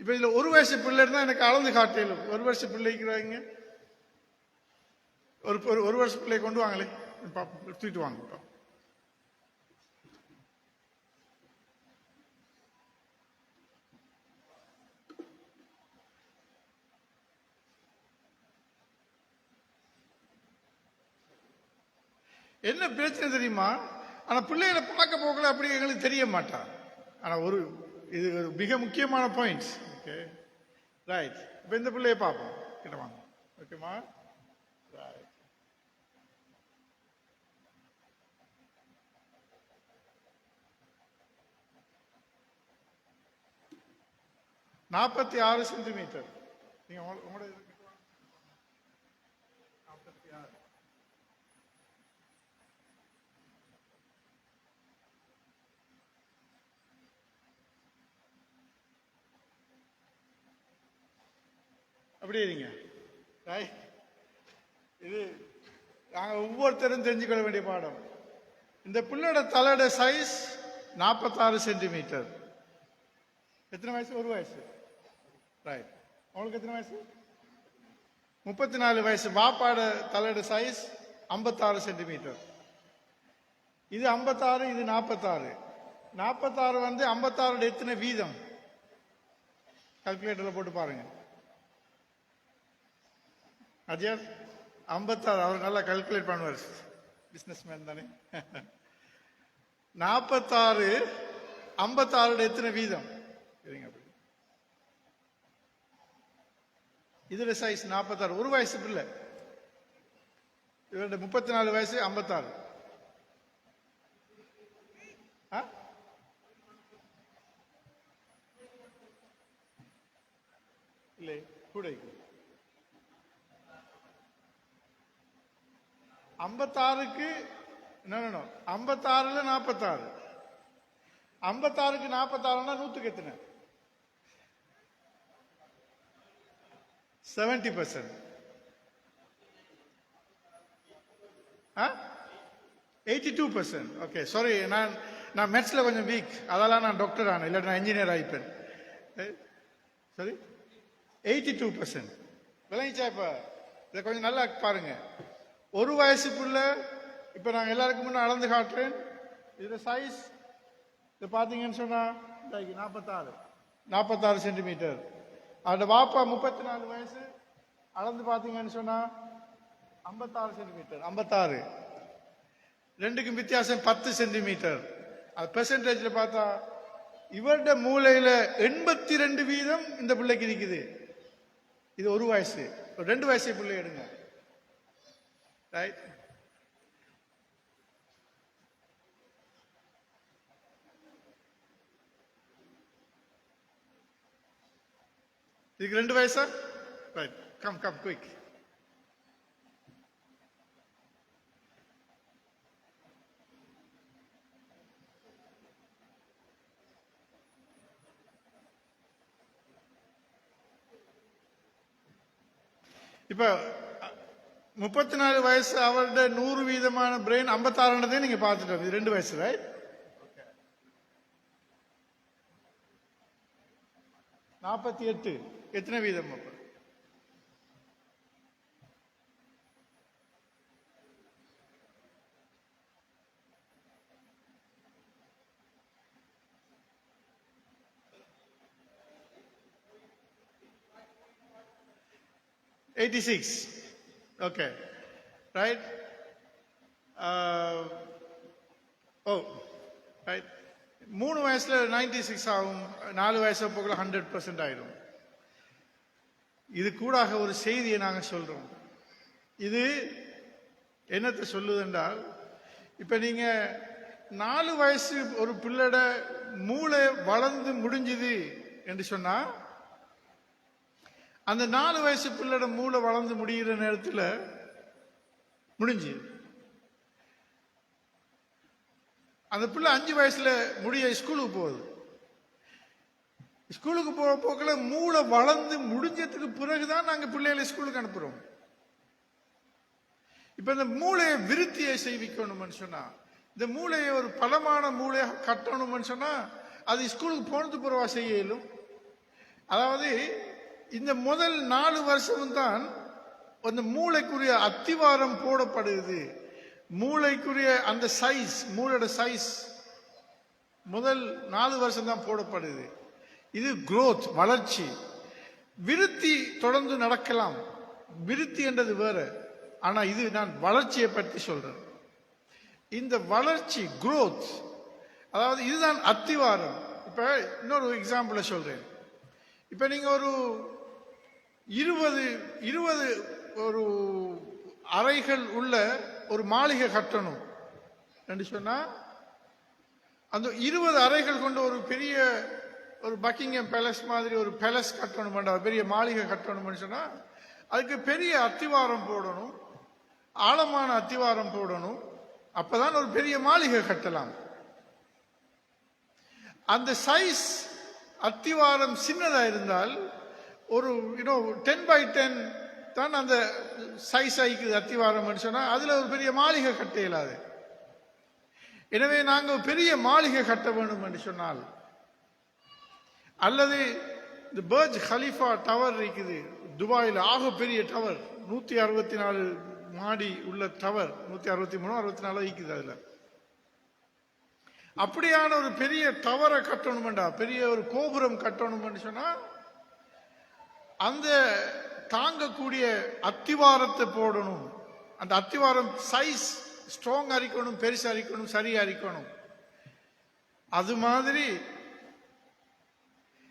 இப்ப இதுல 1 வயசு பிள்ளை இருந்தா எனக்கு அளந்து காட்டையிலும். 1 வருஷ பிள்ளைக்குறாங்க, ஒரு வருஷ பிள்ளை கொண்டு வாங்களே, தூக்கிட்டு வாங்க. என்ன பிரச்சனை தெரியுமா? ஆனா பிள்ளைகளை பார்க்க போகல அப்படி எங்களுக்கு தெரிய மாட்டான். ஆனா இது மிக முக்கியமான பாயிண்ட்ஸ். Okay right. இப்ப இந்த பிள்ளைய பார்ப்போம், கிட்ட வாங்க. ஓகேமா, ரைட். நாற்பத்தி 6 சென்டிமீட்டர். நீங்க உங்களோட 46. அப்படி இருங்க. இது நாங்க ஒவ்வொருத்தரும் தெரிஞ்சுக்கொள்ள வேண்டிய பாடம். இந்த பிள்ளையோட தலையோட சைஸ் 46 சென்டிமீட்டர். எத்தனை வயசு? 1 வயசு. ரைட். உங்களுக்கு எத்தனை வயசு? 34 வயசு. பாப்பாட தலையோட சைஸ் 56 சென்டிமீட்டர். இது 56, இது 46. 46 வந்து 56 எத்தனை வீதம்? கால்குலேட்டர்ல போட்டு பாருங்க. அஜயர் 56. அவர் நல்லா கால்குலேட் பண்ணுவார், பிசினஸ் மேன் தானே. 46 56 எத்தனை வீதம்? இதுல சைஸ் 46. 1 வயசு பிள்ளை. இவருடைய 34 வயசு, 56. இல்லை கூட 56க்கு 56ல 46. 56க்கு 46னா 100க்கு எத்தனை? 70%. 82%. ஓகே சாரி, நான் மேத்ஸ்ல கொஞ்சம் வீக், அதெல்லாம் நான் டாக்டர் ஆனேன், இல்லாட்டி நான் இன்ஜினியர் ஆயிப்பேன். சரி, 82%. விளங்கிச்சா? இப்ப இதை கொஞ்சம் நல்லா பாருங்க. 1 வயசுக்குள்ள இப்ப நான் எல்லாருக்கும் முன்ன அளந்து காட்டுறேன். இதுல சைஸ் இது பாத்தீங்கன்னு சொன்னா 46 சென்டிமீட்டர். அவரோட பாப்பா 34 வயசு, அளந்து பாத்தீங்கன்னு சொன்னா 56 சென்டிமீட்டர். 56. ரெண்டுக்கும் வித்தியாசம் 10 சென்டிமீட்டர். அது பெர்சன்டேஜ்ல பார்த்தா இவருடைய மூளையில 82% இந்த பிள்ளைக்கு இருக்குது. இது 1 வயசு. 2 வயசு பிள்ளை எடுங்க. ரைட். இதுக்கு 2 வயசா? ரைட். Come quick. இப்ப 34 வயசு அவருடைய 100% பிரெயின் 56 நீங்க பார்த்துட்டோம். இது 2 வயசு. ரைட். 48 எத்தனை வீதம்? 86. Okay. Right? Oh, right. 3 வயசுல 96 ஆகும், 4 வயசு போக்குல 100% ஆயிடும். இது கூடாக ஒரு செய்தியை நாங்க சொல்றோம். இது என்னத்தை சொல்லுது என்றால், இப்ப நீங்க 4 வயசு ஒரு பிள்ளட மூளை வளர்ந்து முடிஞ்சுது என்று சொன்னா, அந்த 4 வயசு பிள்ளட மூளை வளர்ந்து முடிகிற நேரத்தில் முடிஞ்சு அந்த பிள்ளை 5 வயசுல முடிய ஸ்கூலுக்கு போகுது. ஸ்கூலுக்கு போற போக்கில் மூளை வளர்ந்து முடிஞ்சதுக்கு பிறகுதான் நாங்க பிள்ளைகளை ஸ்கூலுக்கு அனுப்புறோம். இப்ப இந்த மூளையை விருத்தியை செய்விக்கணும்னு சொன்னா, இந்த மூளையை ஒரு பலமான மூளையாக கட்டணும்னு சொன்னா, அது ஸ்கூலுக்கு போனது பிறவா செய்ய இயலும். அதாவது இந்த முதல் 4 வருஷம் தான் அந்த மூளைக்குரிய அத்திவாரம் போடப்படுது. மூளைக்குரிய அந்த சைஸ், மூளையோட சைஸ் முதல் 4 வருஷம் தான் போடப்படுது. இது growth, வளர்ச்சி. விருத்தி தொடர்ந்து நடக்கலாம். விருத்தி என்றது வேற. ஆனா இது நான் வளர்ச்சியை பற்றி சொல்றேன். இந்த வளர்ச்சி growth, அதாவது இதுதான் அத்திவாரம். இப்ப இன்னொரு எக்ஸாம்பிள சொல்றேன். இப்ப நீங்க ஒரு 20 ஒரு அறைகள் உள்ள ஒரு மாளிகை கட்டணும் என்று சொன்னா, அந்த 20 அறைகள் கொண்ட ஒரு பெரிய ஒரு பக்கிங்ஹாம் பேலஸ் மாதிரி ஒரு பேலஸ் கட்டணும், பெரிய மாளிகை கட்டணும்னு சொன்னா, அதுக்கு பெரிய அத்திவாரம் போடணும், ஆழமான அத்திவாரம் போடணும். அப்பதான் ஒரு பெரிய மாளிகை கட்டலாம். அந்த சைஸ் அத்திவாரம் சின்னதா இருந்தால் ஒரு 10x10 தான் அந்த சைஸ் ஆயிக்குது அத்திவாரம் சொன்னா, அதுல ஒரு பெரிய மாளிகை கட்ட இயலாது. எனவே நாங்கள் பெரிய மாளிகை கட்ட வேண்டும் என்று சொன்னால், அல்லது இந்த பர்ஜ் கலீஃபா டவர் இருக்குது துபாயில், ஆக பெரிய டவர், 164 மாடி உள்ள டவர், 163 64 இருக்குது. அதுல அப்படியான ஒரு பெரிய டவரை கட்டணும்டா, பெரிய ஒரு கோபுரம் கட்டணும்னு சொன்னா, அந்த தாங்கக்கூடிய அத்திவாரத்தை போடணும். அந்த அத்திவாரம் சைஸ் ஸ்ட்ராங் அரிக்கணும், பெருசா அரிக்கணும், சரியா அரிக்கணும். அது மாதிரி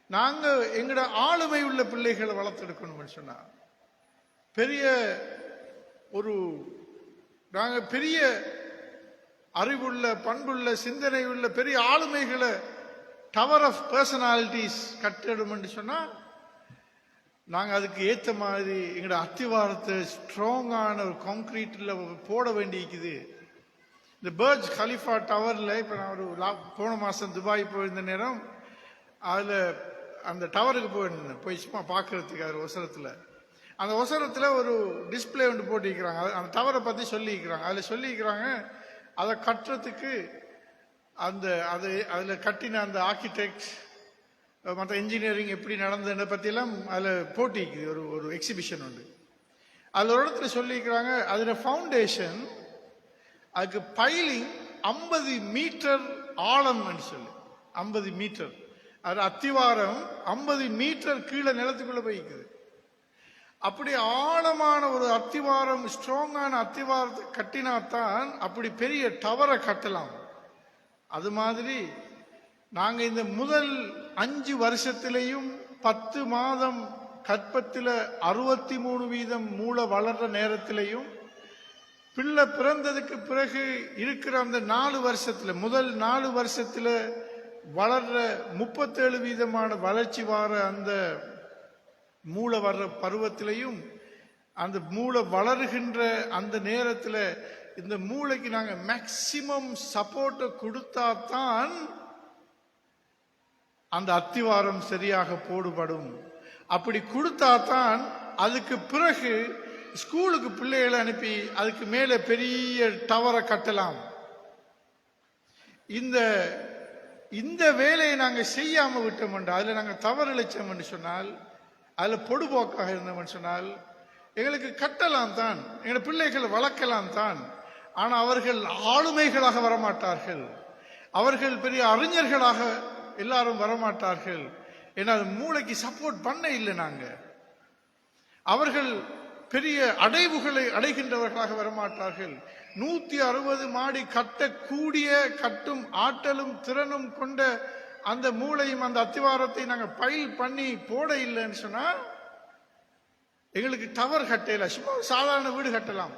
நாங்க எங்கட ஆளுமை உள்ள பிள்ளைகளை வளர்த்தெடுக்கணும்னு சொன்னா, பெரிய ஒரு நாங்க பெரிய அறிவுள்ள, பண்புள்ள, சிந்தனை உள்ள பெரிய ஆளுமைகளை, டவர் ஆஃப் பர்சனாலிட்டிஸ் கட்டிடும் என்று சொன்னா, நாங்க அதுக்கு ஏத்த மாதிரி எங்களோட அத்திவாரத்தை ஸ்ட்ராங்கான ஒரு கான்கிரீட்ல போட வேண்டியிருக்குது. இந்த பர்ஜ் கலிஃபா டவர்ல இப்ப நான் ஒரு போன மாசம் துபாய் போயிருந்த நேரம், அதுல அந்த டவருக்கு போய் சும்மா பாக்குறதுக்கு அது ஒசரத்துல, அந்த ஒசரத்துல ஒரு டிஸ்பிளே ஒன்று போட்டிருக்கிறாங்க. அந்த டவரை பத்தி சொல்லிக்கிறாங்க. அதுல சொல்லிக்கிறாங்க, அதை கட்டுறதுக்கு அந்த அதுல கட்டின அந்த ஆர்கிடெக்ட், மற்ற இன்ஜினியரிங் எப்படி நடந்ததை பத்தி எல்லாம் அதுல போட்டிக்குது. ஒரு எக்ஸிபிஷன் உண்டு. அதுல ஒரு இடத்துல சொல்லிக்கிறாங்க, அதுல ஃபவுண்டேஷன், அதுக்கு பைலிங் 50 மீட்டர் ஆழம் சொல்லி, 50 மீட்டர், அது அத்திவாரம் 50 மீட்டர் கீழே நிலத்துக்குள்ள போய்க்குது. அப்படி ஆழமான ஒரு அத்திவாரம், ஸ்ட்ராங்கான அத்திவாரத்தை கட்டினாத்தான் அப்படி பெரிய டவரை கட்டலாம். அது மாதிரி நாங்க இந்த முதல் 5 வருஷத்திலையும் 10 மாதம் கற்பத்தில் 63% மூளை வளர்ற நேரத்திலையும், பிள்ளை பிறந்ததுக்கு பிறகு இருக்கிற அந்த 4 வருஷத்துல, முதல் 4 வருஷத்துல வளர்ற 37% வளர்ச்சி வார அந்த மூளை வர்ற பருவத்திலையும், அந்த மூளை வளர்கின்ற அந்த நேரத்தில் இந்த மூளைக்கு நாங்க மேக்சிமம் சப்போர்ட்டை கொடுத்தாதான் அந்த அத்திவாரம் சரியாக போடுபடும். அப்படி கொடுத்தாதான் அதுக்கு பிறகு ஸ்கூலுக்கு பிள்ளைகளை அனுப்பி அதுக்கு மேல பெரிய டவரை கட்டலாம். இந்த வேலையை நாங்க செய்யாம விட்டோம் என்றால், அதுல நாங்க தவறிழைச்சோம் என்று சொன்னால், அதுல பொடுபோக்காக இருந்தோம் சொன்னால், எங்களுக்கு கட்டலாம் தான், எங்க பிள்ளைகளை வளர்க்கலாம் தான், ஆனா அவர்கள் ஆளுமைகளாக வரமாட்டார்கள், அவர்கள் பெரிய அறிஞர்களாக எல்லாரும் வரமாட்டார்கள். ஏன்னா மூளைக்கு சப்போர்ட் பண்ண இல்லை. நாங்க அவர்கள் பெரிய அடைவுகளை அடைகின்றவர்களாக வரமாட்டார்கள். 160 மாடி கட்டக்கூடிய கட்டும் ஆற்றலும் திறனும் கொண்ட அந்த மூளையும் அந்த அத்திவாரத்தை நாங்க பைல் பண்ணி போட இல்லைன்னு சொன்னா எங்களுக்கு டவர் கட்டல. சும்மா சாதாரண வீடு கட்டலாம்,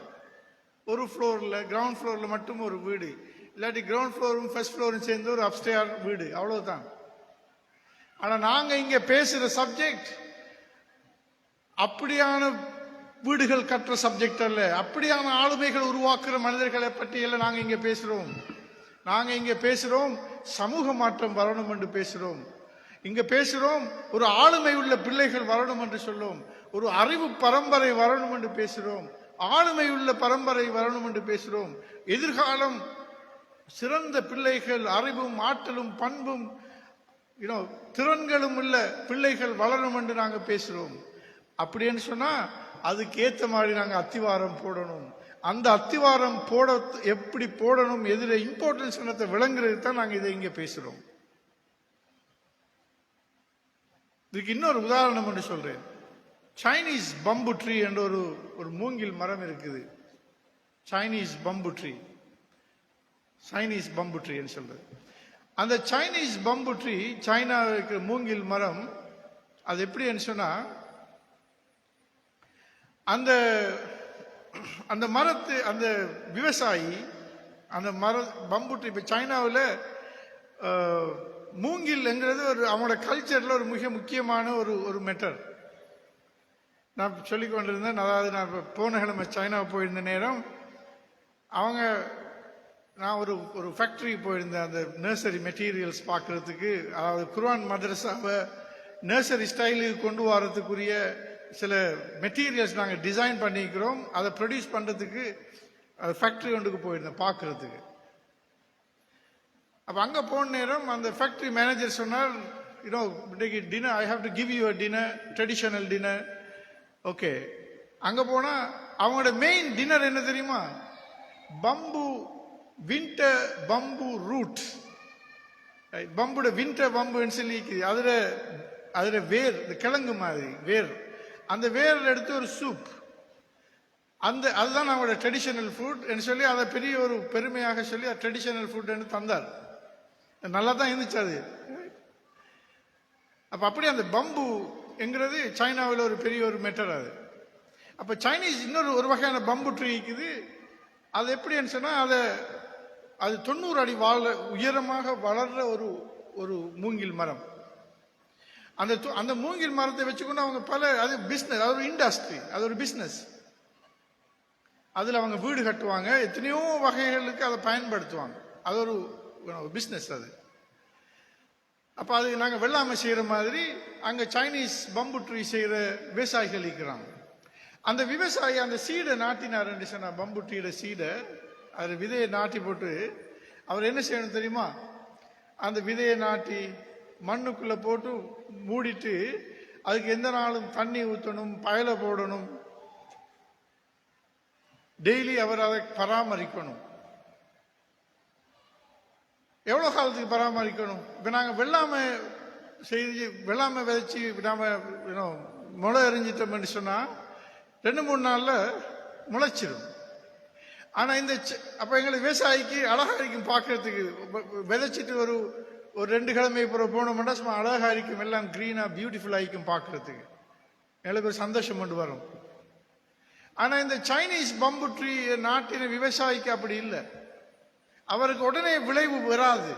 ஒரு ஃப்ளோர்ல கிரவுண்ட் ஃப்ளோர்ல மட்டும் ஒரு வீடு, இல்லாட்டி கிரவுண்ட் ஃப்ளோரும் ஃபர்ஸ்ட் ஃப்ளோரும் சேர்ந்து ஒரு அப்ஸ்டேர் வீடு, அவ்வளவுதான். ஆனா நாங்க இங்க பேசுற சப்ஜெக்ட் அப்படியான வீடுகள் கட்டுற சப்ஜெக்ட் அல்ல, அப்படியான ஆளுமைகள் உருவாக்குற மனிதர்களை பற்றி எல்லாம் நாங்க இங்க பேசுறோம். நாங்க இங்க பேசுறோம் சமூக மாற்றம் வரணும் என்று பேசுறோம். இங்க பேசுறோம் ஒரு ஆளுமை உள்ள பிள்ளைகள் வரணும் என்று சொல்லும், ஒரு அறிவு பரம்பரை வரணும் என்று பேசுறோம், ஆளுமை உள்ள பரம்பரை வரணும் என்று பேசுறோம். எதிர்காலம் சிறந்த பிள்ளைகள், அறிவும் ஆற்றலும் பண்பும் திறன்களும் உள்ள பிள்ளைகள் வளரும் என்று நாங்க பேசுறோம். அப்படின்னு சொன்னா அதுக்கு ஏத்த மாதிரி நாங்க அத்திவாரம் போடணும். அந்த அத்திவாரம் போட எப்படி போடணும், எதிர இம்பார்ட்டன்ஸ் விளங்குறது தான் நாங்க இதை இங்க பேசுறோம். இதுக்கு இன்னொரு உதாரணம் என்று சொல்றேன். சைனீஸ் பம்பு ட்ரீ என்ற ஒரு மூங்கில் மரம் இருக்குது. சைனீஸ் பம்பு ட்ரீ என்று சொல்றது. அந்த சைனீஸ் பம்பு ட்ரீ, சைனாவுக்கு மூங்கில் மரம், அது எப்படி சொன்னா அந்த அந்த மரத்து அந்த விவசாயி அந்த பம்பு ட்ரீ, இப்ப சைனாவில் மூங்கில்ங்கிறது அவங்களோட கல்ச்சர்ல ஒரு மிக முக்கியமான ஒரு மெட்டர். நான் சொல்லிக் கொண்டிருந்தேன். அதாவது நான் போன கிழமை சைனா போயிருந்த நேரம் நான் ஒரு ஃபேக்டரி போயிருந்தேன், அந்த நர்சரி மெட்டீரியல்ஸ் பார்க்கறதுக்கு. அதாவது குர்ஆன் மதரசாவை நர்சரி ஸ்டைலுக்கு கொண்டு வரதுக்குரிய சில மெட்டீரியல்ஸ் நாங்கள் டிசைன் பண்ணிக்கிறோம், அதை ப்ரொடியூஸ் பண்றதுக்கு ஃபேக்டரி ஒன்றுக்கு போயிருந்தேன் பார்க்கறதுக்கு. அப்போ அங்கே போன நேரம் அந்த ஃபேக்டரி மேனேஜர் சொன்னார், இன்னைக்கு dinner, I have to give you a dinner, traditional dinner. Okay, அங்கே போனால் அவங்களோட மெயின் டின்னர் என்ன தெரியுமா? பம்பு, வின்டர் பம்பு ரூட், பம்புட வின்டர் பம்புன்னு சொல்லி அதுல வேர், இந்த கிழங்கு மாதிரி வேர், அந்த வேர் எடுத்து ஒரு சூப், அதுதான் அவங்களோட ட்ரெடிஷனல் ஃபுட் சொல்லி அதை பெரிய ஒரு பெருமையாக சொல்லி ட்ரெடிஷனல் ஃபுட் தந்தார். நல்லா தான் இருந்துச்சு அது. அப்ப அப்படி அந்த பம்பு என்கிறது சைனாவில் ஒரு பெரிய ஒரு மெட்டர் அது. அப்ப சைனீஸ் இன்னொரு வகையான பம்பு ட்ரீ இருக்குது. அது எப்படின்னு சொன்னா அது 90 அடி உயரமாக வளர்ற ஒரு மூங்கில் மரம். அந்த மூங்கில் மரத்தை வச்சுக்கொண்டு அவங்க அது பிசினஸ், அது ஒரு இண்டஸ்ட்ரி, அது ஒரு பிசினஸ். அதுல அவங்க வீடு கட்டுவாங்க, எத்தனையோ வகைகளுக்கு அதை பயன்படுத்துவாங்க. அது ஒரு பிசினஸ் அது. அப்ப அது நாங்க வெள்ளாமை செய்யற மாதிரி அங்க சைனீஸ் பம்பு ட்ரீ செய்யற விவசாயிகள் இருக்கிறாங்க. அந்த விவசாயி அந்த சீடை நாட்டினார் சொன்னா, பம்பு ட்ரீட சீடை, அது விதையை நாட்டி போட்டு அவர் என்ன செய்யணும் தெரியுமா? அந்த விதையை நாட்டி மண்ணுக்குள்ள போட்டு மூடிட்டு அதுக்கு எந்த நாளும் தண்ணி ஊற்றணும், பயலை போடணும், டெய்லி அவர் அதை பராமரிக்கணும். எவ்வளவு காலத்துக்கு பராமரிக்கணும்? இப்ப நாங்க வெள்ளாமை விதைச்சு நாம முளை எறிஞ்சிட்டோம்னு சொன்னா 2-3 நாள்ல முளைச்சிடும். ஆனா அப்ப எங்களுக்கு விவசாயிக்கு அழகா இருக்கும் பார்க்கறதுக்கு. விதைச்சிட்டு ஒரு 2 கிழமை போனோம்னா சும்மா அழகா இருக்கும், எல்லாம் கிரீனா பியூட்டிஃபுல்லா இருக்கும் பார்க்கறதுக்கு, எங்களுக்கு ஒரு சந்தோஷம் கொண்டு வரும். ஆனா இந்த சைனீஸ் பம்பு ட்ரீ நாட்டின விவசாயிக்கு அப்படி இல்லை. அவருக்கு உடனே விளைவு வராது.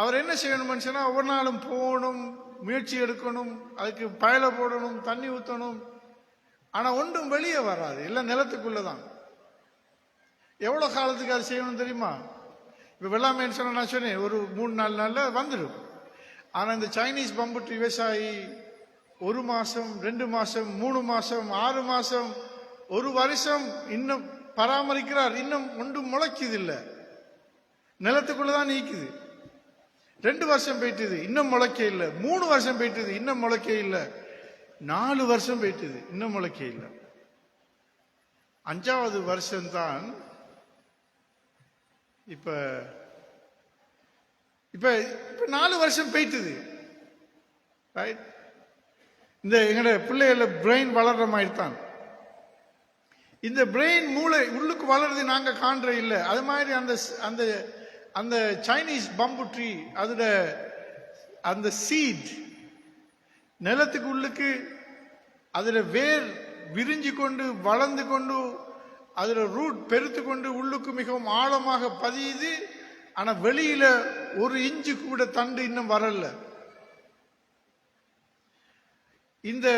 அவர் என்ன செய்யணும்னு சொன்னா, ஒவ்வொரு நாளும் போகணும், முயற்சி எடுக்கணும், அதுக்கு பயலை போடணும், தண்ணி ஊற்றணும். ஆனா ஒன்றும் வெளியே வராது, எல்லாம் நிலத்துக்குள்ளதான். எவ்வளவு காலத்துக்கு அது செய்யணும் தெரியுமா? இப்ப வெள்ளாமைன்னு சொன்னா நான் சொன்னேன், ஒரு 3-4 நாள்ல வந்துடும். ஆனா இந்த சைனீஸ் பம்பு ட்ரீ விவசாயி 1 மாசம், 2 மாசம், 3 மாசம், 6 மாசம், 1 வருஷம் இன்னும் பராமரிக்கிறார். இன்னும் ஒன்றும் முளைக்குது இல்லை, நிலத்துக்குள்ளதான் நீக்குது. 2 வருஷம் போயிட்டுது, இன்னும் முளைக்க இல்லை. 3 வருஷம் போயிட்டுது, இன்னும் முளைக்க இல்லை. 4 வருஷம் போயிட்டுது, இன்னும் முளைக்க இல்லை. 5வது வருஷம்தான் இப்ப 4 வருஷம் போயிட்டுது. இந்த எங்கட பிள்ளைகள பிரெயின் வளர்ற மாதிரி தான். இந்த பிரெயின் மூளை உள்ளுக்கு வளருது நாங்க காண்ற இல்லை. அது மாதிரி அந்த அந்த அந்த சைனீஸ் பம்பு ட்ரீ அதோட அந்த சீட் நிலத்துக்கு உள்ளுக்கு அதுல வேர் விரிஞ்சு கொண்டு வளர்ந்து கொண்டு அதுல ரூட் பெருத்து கொண்டு உள்ளுக்கு மிகவும் ஆழமாக பதியுது. ஆனா வெளியில ஒரு இன்ச்சு கூட தண்டு இன்னும் வரல. இந்த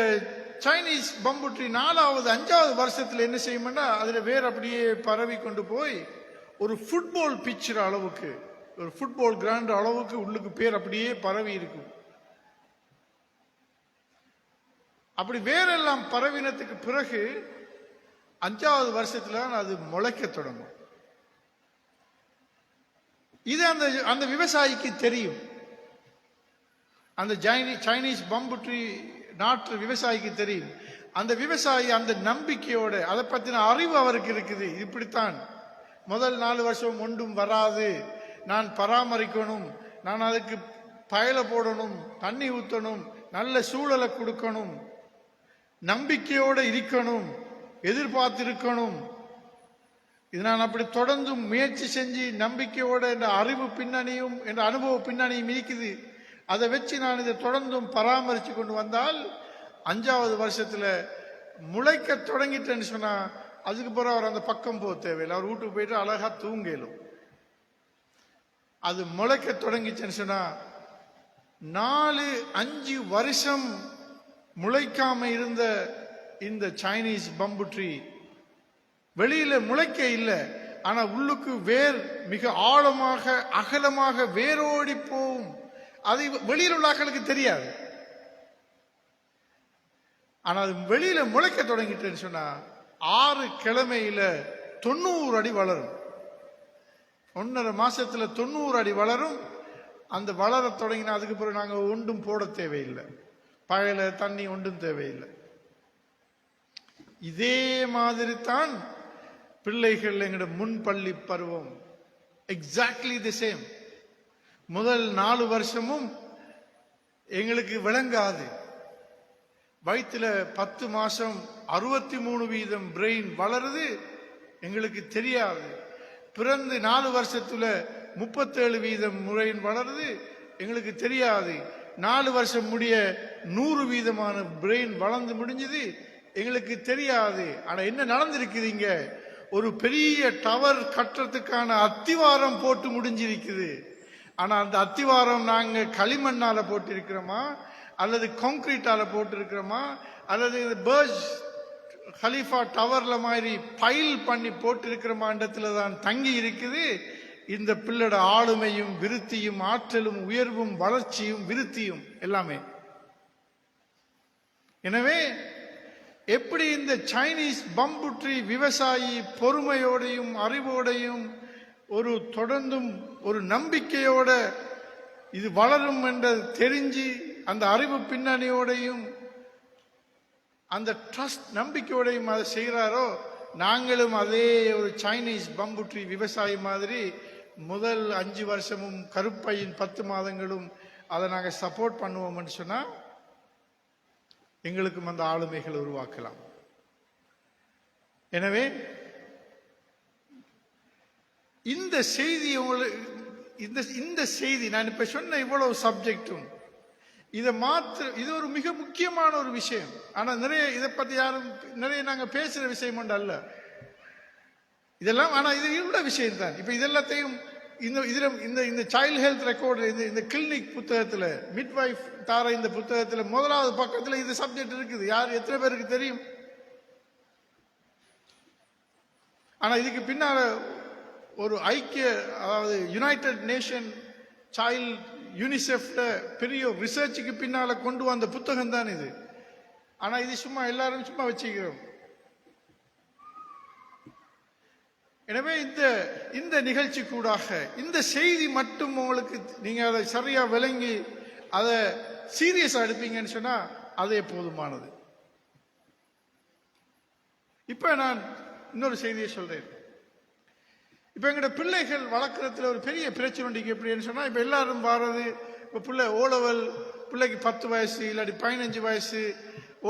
சைனீஸ் பம்பு ட்ரீ 4வது 5வது வருஷத்துல என்ன செய்யும்னா அதுல வேர் அப்படியே பரவி கொண்டு போய் ஒரு ஃபுட்பால் பிச்சர் அளவுக்கு, ஒரு ஃபுட்பால் கிரவுண்ட் அளவுக்கு உள்ளுக்கு பேர் அப்படியே பரவி இருக்கும். அப்படி வேறெல்லாம் பரவினத்துக்கு பிறகு 5வது வருஷத்துல அது முளைக்க தொடங்கும். இது அந்த அந்த விவசாயிக்கு தெரியும். அந்த சைனீஸ் பம்பு ட்ரீ நாட்டு விவசாயிக்கு தெரியும். அந்த விவசாயி அந்த நம்பிக்கையோட அதை பத்தின அறிவு அவருக்கு இருக்குது. இப்படித்தான் முதல் 4 வருஷம் ஒன்றும் வராது, நான் பராமரிக்கணும், நான் அதுக்கு பயல போடணும், தண்ணி ஊற்றணும், நல்ல சூழலை கொடுக்கணும், நம்பிக்கையோட இருக்கணும், எதிர்பார்த்திருக்கணும். இது நான் அப்படி தொடர்ந்து முயற்சி செஞ்சு நம்பிக்கையோட என்ற அறிவு பின்னணியும் என்ற அனுபவ பின்னணியும் இருக்குது. அதை வச்சு நான் இதை தொடர்ந்தும் பராமரித்து கொண்டு வந்தால் 5வது வருஷத்துல முளைக்க தொடங்கிட்டேன்னு சொன்னா அதுக்கு பிறகு அவர் அந்த பக்கம் போக தேவையில்லை. அவர் வீட்டுக்கு போயிட்டு அழகா தூங்கலும். அது முளைக்க தொடங்கிச்சுன்னு சொன்னா 4-5 வருஷம் முளைக்காம இருந்த இந்த சைனீஸ் பம்பு ட்ரீ வெளியில முளைக்க இல்லை, ஆனா உள்ளுக்கு வேர் மிக ஆழமாக அகலமாக வேரோடி போகும். அது வெளியில் உள்ள ஆக்களுக்கு தெரியாது. ஆனா அது வெளியில முளைக்க தொடங்கிட்டேன்னு சொன்னா 6 கிழமையில 90 அடி வளரும். 1.5 மாசத்துல 90 அடி வளரும். அந்த வளர தொடங்கினா அதுக்கு பிறகு நாங்க ஒன்றும் போட தேவையில்லை, பயல தண்ணி ஒன்றும் தேவையில்லை. இதே மாதிரி தான் பிள்ளைகள் எங்களோட முன்பள்ளி பருவம் எக்ஸாக்ட்லி தி சேம். முதல் 4 வருஷமும் எங்களுக்கு விளங்காது. வயிற்றுல 10 மாசம் 63% பிரெயின் வளருது, எங்களுக்கு தெரியாது. பிறந்து 4 வருஷத்துல 37% பிரெயின் வளருது, எங்களுக்கு தெரியாது. 4 வருஷம் முடிய 100% பிரெயின் வளர்ந்து முடிஞ்சது, எங்களுக்கு தெரியாது. ஆனா என்ன நடந்திருக்குது? இங்க ஒரு பெரிய டவர் கட்டுறதுக்கான அத்திவாரம் போட்டு முடிஞ்சிருக்குது. ஆனா அந்த அத்திவாரம் நாங்க களிமண்ணால போட்டு இருக்கிறோமா, அல்லது கான்கிரீட்டால போட்டு இருக்கிறோமா, அல்லது பர்ஜ் ஹலீஃபா டவர்ல மாதிரி பைல் பண்ணி போட்டு இருக்கிறமாண்டத்துல தான் தங்கி இருக்குது இந்த பிள்ளோட ஆளுமையும் விருத்தியும் ஆற்றலும் உயர்வும் வளர்ச்சியும் விருத்தியும் எல்லாமே. எனவே எப்படி இந்த சைனீஸ் பம்பு ட்ரீ விவசாயி பொறுமையோடையும் அறிவோடையும் ஒரு தொடர்ந்தும் ஒரு நம்பிக்கையோட இது வளரும் என்ற தெரிஞ்சு அந்த அறிவு பின்னணியோடையும் அந்த ட்ரஸ்ட் நம்பிக்கையோடையும் அதை செய்கிறாரோ, நாங்களும் அதே ஒரு சைனீஸ் பம்பு ட்ரீ விவசாயி மாதிரி முதல் 5 வருஷமும் கருப்பையின் 10 மாதங்களும் அதை நாங்கள் சப்போர்ட் பண்ணுவோம்னு சொன்னா எங்களுக்கும் அந்த ஆளுமைகளை உருவாக்கலாம். எனவே இந்த செய்தி இந்த செய்தி நான் இப்ப சொன்ன இவ்வளவு சப்ஜெக்டும் இது ஒரு மிக முக்கியமான ஒரு விஷயம். ஆனா நிறைய இதை பத்தி யாரும் நிறைய நாங்க பேசுற விஷயம் ஒன்று அல்ல இதெல்லாம். ஆனா இது உள்ள விஷயம் தான். இப்ப இதெல்லாத்தையும் இந்த சைல்ட் ஹெல்த் ரெக்கார்டு இந்த கிளினிக் புத்தகத்துல மிட்வைஃப் தார இந்த புத்தகத்துல 1வது பக்கத்துல இந்த சப்ஜெக்ட் இருக்குது. யார் எத்தனை பேருக்கு தெரியும்? ஆனா இதுக்கு பின்னால ஒரு அதாவது யுனைடெட் நேஷன் சைல்ட் யூனிசெஃப்ல பெரிய ரிசர்ச்சுக்கு பின்னால கொண்டு வந்த புத்தகம் தான் இது. ஆனா இது சும்மா எல்லாரும் சும்மா வச்சுக்கிறோம். எனவே இந்த நிகழ்ச்சி கூடாக இந்த செய்தி மட்டும் உங்களுக்கு நீங்க அதை சரியா விளங்கி அதை சீரியஸா எடுப்பீங்கன்னு சொன்னா அதே போதுமானது. இப்ப நான் இன்னொரு செய்தியை சொல்றேன். இப்ப எங்கட பிள்ளைகள் வளர்க்கறதுல ஒரு பெரிய பிரச்சனை உண்டு. எப்படின்னு சொன்னா இப்ப எல்லாரும் பாரது இப்ப பிள்ளை ஓலவல் பிள்ளைக்கு 10 வயசு இல்லாட்டி 15 வயசு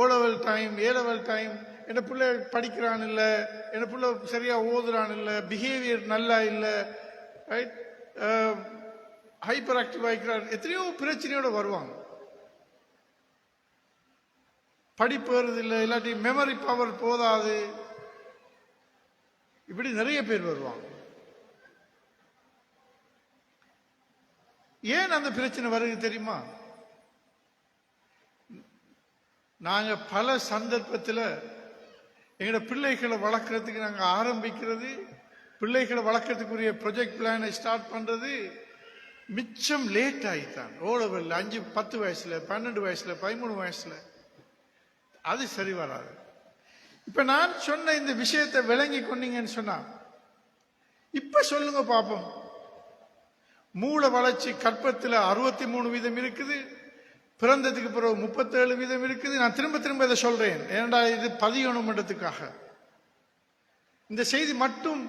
ஓலவல் டைம் ஏலவல் டைம் என் பிள்ளை படிக்கிறான் இல்லை, என் பிள்ளை சரியா ஓதுறான் இல்லை, பிஹேவியர் நல்லா இல்லை, ரைட், ஹைப்பர் ஆக்டிவ் ஆகிக்கிறான், எத்தனையோ பிரச்சனையோட வருவாங்க. படிப்பு வருது இல்லை, இல்லாட்டி மெமரி பவர் போதாது, இப்படி நிறைய பேர் வருவாங்க. ஏன் அந்த பிரச்சனை வருது தெரியுமா? நாங்க பல சந்தர்ப்பத்தில் எங்களோட பிள்ளைகளை வளர்க்கறதுக்கு நாங்க ஆரம்பிக்கிறது, பிள்ளைகளை வளர்க்கறதுக்குரிய ப்ரொஜெக்ட் பிளானை ஸ்டார்ட் பண்றது மிச்சம் லேட் ஆகித்தான். ஓலவெல்ல 5, 10 வயசுல, 12 வயசுல, 13 வயசுல அது சரி வராது. இப்ப நான் சொன்ன இந்த விஷயத்தை விளங்கி கொண்டீங்கன்னு சொன்னா இப்ப சொல்லுங்க பாப்போம். மூளை வளர்ச்சி கற்பத்தில் 63% இருக்குது, பிறந்ததுக்கு பிறகு 37% இருக்குது. நான் திரும்ப திரும்ப இதை சொல்றேன், ஏனென்றா இது பதியணுமன்றதுக்காக. இந்த செய்தி மட்டும்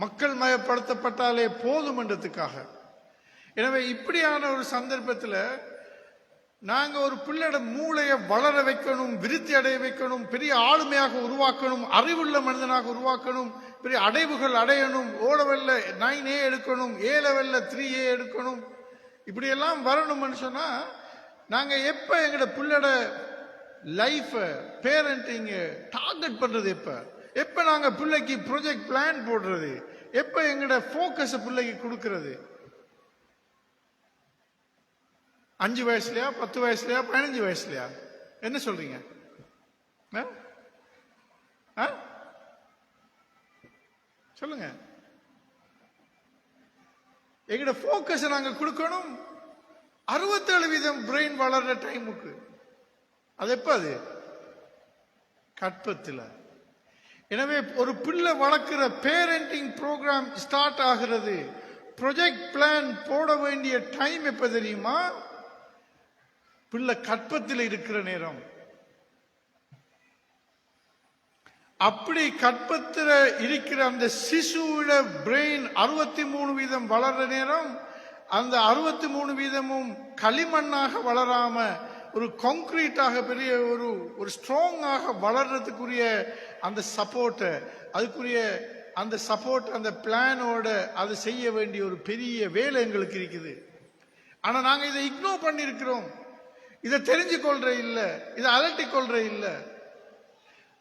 மக்கள் மயப்படுத்தப்பட்டாலே போதும் என்றதுக்காக. எனவே இப்படியான ஒரு சந்தர்ப்பத்தில் நாங்க ஒரு பிள்ளையோட மூளையை வளர வைக்கணும், விருத்தி அடைய வைக்கணும், பெரிய ஆளுமையாக உருவாக்கணும், அறிவுள்ள மனிதனாக உருவாக்கணும், பெரிய அடைவுகள் அடையணும், ஓலவெல்ல 9A எடுக்கணும், ஏலவெல்ல 3A எடுக்கணும், இப்படி எல்லாம் வரணும்னு சொன்னா நாங்க எப்ப எங்களோட பிள்ளையோட லைஃப பேரண்டிங் டார்கெட் பண்றது, எப்ப நாங்க பிள்ளைக்கு ப்ரொஜெக்ட் பிளான் போடுறது, எப்ப எங்களோட போக்கஸ் பிள்ளைக்கு கொடுக்கிறது? 5 வயசுலயா, 10 வயசுலயா, 15 வயசுலயா? என்ன சொல்றீங்க? சொல்லுங்க. எங்கட போக்கஸ் நாங்க கொடுக்கணும் 67% பிரெயின் வளர்ற டைமுக்கு. அது எப்ப? அது கற்பத்தில். எனவே ஒரு பிள்ளை வளர்க்கிற பேரண்டிங் ப்ரோக்ராம் ஸ்டார்ட் ஆகிறது, ப்ரொஜெக்ட் பிளான் போட வேண்டிய டைம் எப்ப தெரியுமா? பிள்ளை கற்பத்தில் இருக்கிற நேரம். அப்படி கற்பத்தில் இருக்கிற அந்த சிசுவோட பிரெயின் 63% வளர்ற நேரம், அந்த 63%ம் களிமண்ணாக வளராம ஒரு கான்கிரீட்டாக பெரிய ஒரு ஸ்ட்ராங்காக வளர்றதுக்குரிய அந்த சப்போர்ட், அதுக்குரிய அந்த சப்போர்ட், அந்த பிளானோட அது செய்ய வேண்டிய ஒரு பெரிய வேலை எங்களுக்கு இருக்குது. ஆனா நாங்க இதை இக்னோர் பண்ணிருக்கிறோம், இதை தெரிஞ்சு கொள்ற இல்ல, இதை அலட்டி கொள்ற இல்ல.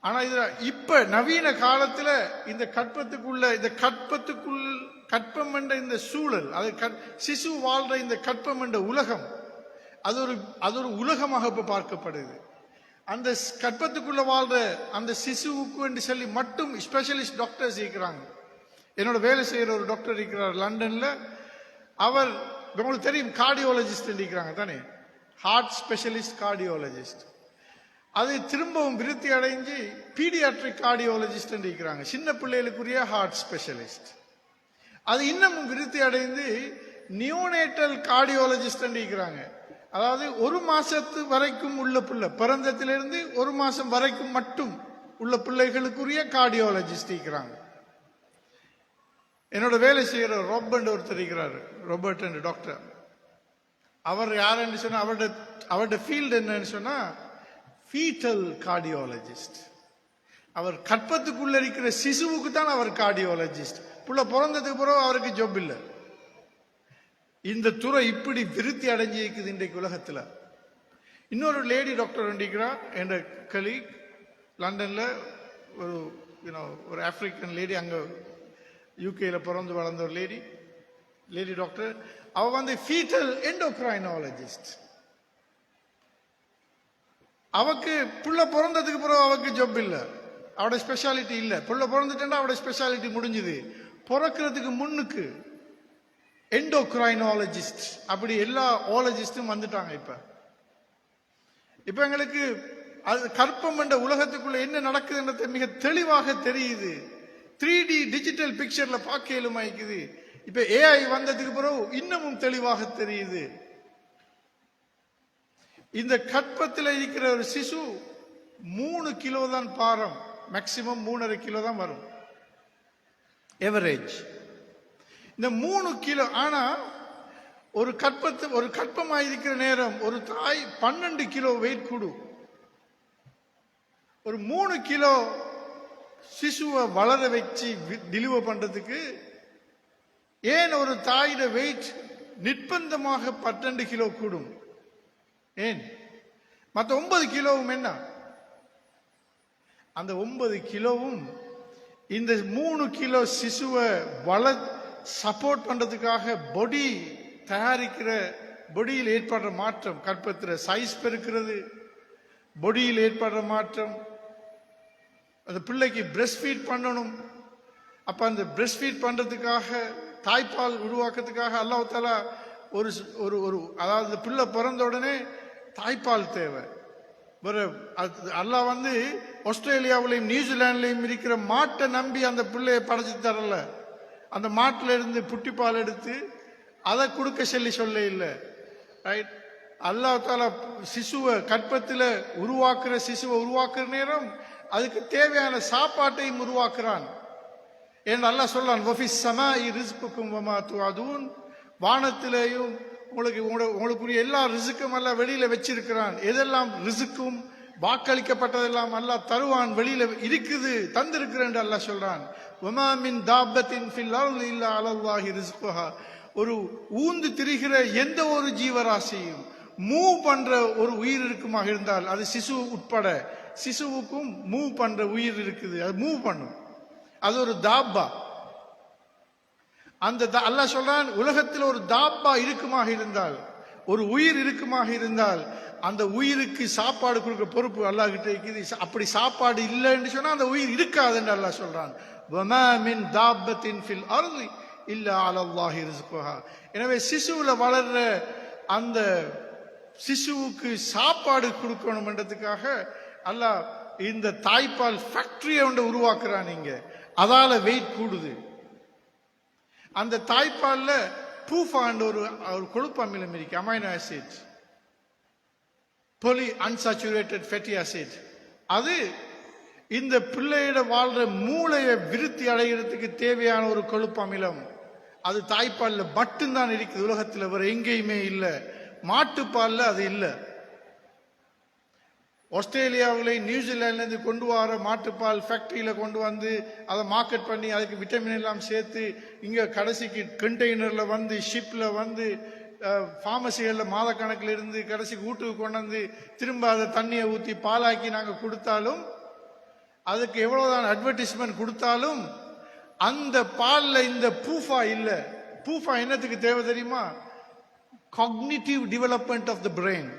ஆனா இதுல இப்ப நவீன காலத்துல இந்த கற்பத்துக்குள் கற்பம் என்ற இந்த சூழல், அது சிசு வாழ்ற இந்த கற்பம் என்ற உலகம், அது ஒரு உலகமாக இப்ப பார்க்கப்படுது. அந்த கற்பத்துக்குள்ள வாழ்ற அந்த சிசுவுக்கு என்று சொல்லி மட்டும் ஸ்பெஷலிஸ்ட் டாக்டர்ஸ் இருக்கிறாங்க. என்னோட வேலை செய்யற ஒரு டாக்டர் இருக்கிறார் லண்டன்ல. அவர் உங்களுக்கு தெரியும், கார்டியோலஜிஸ்ட் இருக்கிறாங்க தானே, ஹார்ட் ஸ்பெஷலிஸ்ட் கார்டியோலஜிஸ்ட். அது திரும்பவும் விருத்தி அடைஞ்சு பீடியாட்ரிக் கார்டியோலஜிஸ்ட் இருக்கிறாங்க, சின்ன பிள்ளைகளுக்குரிய ஹார்ட் ஸ்பெஷலிஸ்ட். அது இன்னமும் விருத்தி அடைந்து நியோனேட்டல் கார்டியோலஜிஸ்ட் இருக்கிறாங்க. அதாவது 1 மாசத்து வரைக்கும் உள்ள பிள்ளை, பிறந்தத்திலிருந்து 1 மாசம் வரைக்கும் மட்டும் உள்ள பிள்ளைகளுக்குரிய கார்டியோலஜிஸ்ட் இருக்கிறாங்க. என்னோட வேலை செய்யற ராபர்ட் ஒருத்தர் இருக்கிறாரு, ராபர்ட் என்ற டாக்டர். அவர் யாருன்னு சொன்னா, அவருடைய ஃபீல்டு என்னன்னு சொன்னா ஃபீட்டல் கார்டியோலஜிஸ்ட். அவர் கற்பத்துக்குள்ள இருக்கிற சிசுவுக்கு தான் அவர் கார்டியோலஜிஸ்ட். புள்ள பிறந்ததுக்கு பிறகு அவருக்கு ஜாப் இல்லை. இந்த துறை இப்படி விருத்தி அடைஞ்சிருக்குது இன்றைக்கு உலகத்துல. இன்னொரு லேடி டாக்டர் இருக்கிறார், என்ற கலீக் லண்டன்ல, ஒரு ஆப்பிரிக்கன் லேடி, அங்க யூகேல பிறந்து வளர்ந்த ஒரு லேடி டாக்டர். அவ வந்து ஃபீட்டல் எண்டோக்ரைனாலஜிஸ்ட். அவக்கு புள்ள பிறந்ததுக்கு பிறகு அவக்கு ஜாப் இல்லை, அவட ஸ்பெஷாலிட்டி இல்லை. புள்ள பிறந்துட்டா அவட ஸ்பெஷாலிட்டி முடிஞ்சுது. பிறக்கிறதுக்கு முன்னுக்கு எண்டோக்ரைனாலஜிஸ்ட், அப்படி எல்லா ஓலஜிஸ்டும் வந்துட்டாங்க. இப்ப எங்களுக்கு அது கற்பம் என்ற உலகத்துக்குள்ள என்ன நடக்குதுன்றது மிக தெளிவாக தெரியுது. 3D டிஜிட்டல் பிக்சர்ல பார்க்க இயலுமாய்க்குது. இப்ப AI வந்ததுக்கு பிறகு இன்னமும் தெளிவாக தெரியுது. இந்த கற்பத்தில் இருக்கிற ஒரு சிசு 3 கிலோ தான் பாரம், மேக்சிமம் 3.5 கிலோ தான் வரும் எவரேஜ். இந்த 3 கிலோ. ஆனா ஒரு கற்பமாயிருக்கிற நேரம் ஒரு தாய் 12 கிலோ வெயிட் கூடும். ஒரு 3 கிலோ சிசுவை வளர வச்சு டெலிவர் பண்றதுக்கு ஏன் ஒரு தாயோட வெயிட் நிர்பந்தமாக 12 கிலோ கூடும்? ஏன் மற்ற 9 கிலோவும் என்ன? அந்த 9 கிலோவும் இந்த 3 கிலோ சிசுவை சப்போர்ட் பண்றதுக்காக பொடி தயாரிக்கிற, பொடியில் ஏற்படுற மாற்றம், கற்பத்தில் சைஸ் பெருக்கிறது, பொடியில் ஏற்படுற மாற்றம், அந்த பிள்ளைக்கு பிரஸ்ட் ஃபீட் பண்ணணும். அப்ப அந்த பிரஸ்ட் ஃபீட் பண்றதுக்காக, தாய்ப்பால் உருவாக்குறதுக்காக அல்லாஹ் தஆலா ஒரு ஒரு அதாவது பிள்ளை பிறந்த உடனே தாய்ப்பால் தேவை. அல்லாஹ் ஆஸ்திரேலியாவிலையும் நியூசிலாந்துலையும் இருக்கிற மாட்டை நம்பி அந்த பிள்ளையை படைச்சு தரல. அந்த மாட்டில இருந்து புட்டிப்பால் எடுத்து அதை கொடுக்க சொல்ல இல்லை. ரைட்? அல்லாஹ் தஆலா சிசுவை கற்பத்தில் உருவாக்குற நேரம் அதுக்கு தேவையான சாப்பாட்டையும் உருவாக்குறான். என்று அல்லாஹ் சொல்றான், வஃபிஸ் ஸமாஇ ரிஸ்குக்கும் வமா துஅதூன், வானத்திலேயும் உங்களுக்குரிய எல்லா ரிஸ்க்கும் அல்லாஹ் வெளியில வச்சிருக்கிறான். எதெல்லாம் ரிஸ்க்கும் வாக்களிக்கப்பட்டதெல்லாம் அல்லாஹ் தருவான், வெளியில இருக்குது, தந்திருக்கிறேன் அல்லாஹ் சொல்றான். வமா மின் தாபத்தின் ஃபில் அர்தி இல்லா அலல்லாஹி ரிஸ்குஹா, ஒரு ஊந்து திரிகிற எந்த ஒரு ஜீவராசியும் மூவ் பண்ற ஒரு உயிர் இருக்குமாக இருந்தால், அது சிசு உட்பட, சிசுவுக்கும் மூவ் பண்ற உயிர் இருக்குது, அது மூவ் பண்ணும், அது ஒரு தாப்பா. அந்த அல்லாஹ் சொல்றான், உலகத்தில் ஒரு தாப்பா இருக்குமாக இருந்தால், ஒரு உயிர் இருக்குமாக இருந்தால், அந்த உயிருக்கு சாப்பாடு கொடுக்க பொறுப்பு அல்லாஹ் கிட்ட இருக்குது. அப்படி சாப்பாடு இல்லைன்னு சொன்னா அந்த உயிர் இருக்காது என்று அல்லாஹ் சொல்றான். வமா மின் தாபத்தின் ஃபில் அர்தி இல்லா அலல்லாஹி ரிஸ்குஹா. எனவே சிசுவுல வளர்ற அந்த சிசுவுக்கு சாப்பாடு கொடுக்கணும்ன்றதுக்காக அல்லாஹ் இந்த தாய்ப்பால் ஃபேக்டரியை உருவாக்குறான். இங்க அதால வெயிட் கூடுது. அந்த தாய்ப்பால்ல பூஃபாண்ட் ஒரு கொழுப்பு அமிலம் இருக்கு, amino acid, poly unsaturated fatty acid. அது இந்த பிள்ளையிட வாழ்ற மூளையை விருத்தி அடைகிறதுக்கு தேவையான ஒரு கொழுப்பு அமிலம். அது தாய்ப்பால்ல மட்டும்தான் இருக்குது, உலகத்தில் வேற எங்கேயுமே இல்லை. மாட்டுப்பால்ல அது இல்லை. ஆஸ்திரேலியாவில நியூசிலாந்துலேருந்து கொண்டு வர மாட்டுப்பால் ஃபேக்டரியில கொண்டு வந்து அதை மார்க்கெட் பண்ணி அதுக்கு விட்டமின் எல்லாம் சேர்த்து இங்க கடைசிக்கு கண்டெய்னர்ல வந்து, ஷிப்ல வந்து, ஃபார்மசிகளில் மாதக்கணக்கில் இருந்து கடைசிக்கு வீட்டுக்கு கொண்டு வந்து திரும்ப அதை தண்ணியை ஊற்றி பாலாக்கி நாங்கள் கொடுத்தாலும், அதுக்கு எவ்வளவுதான் அட்வர்டைஸ்மெண்ட் கொடுத்தாலும் அந்த பால்ல இந்த பூஃபா இல்லை. பூஃபா என்னத்துக்கு தேவை தெரியுமா? Cognitive development of the brain.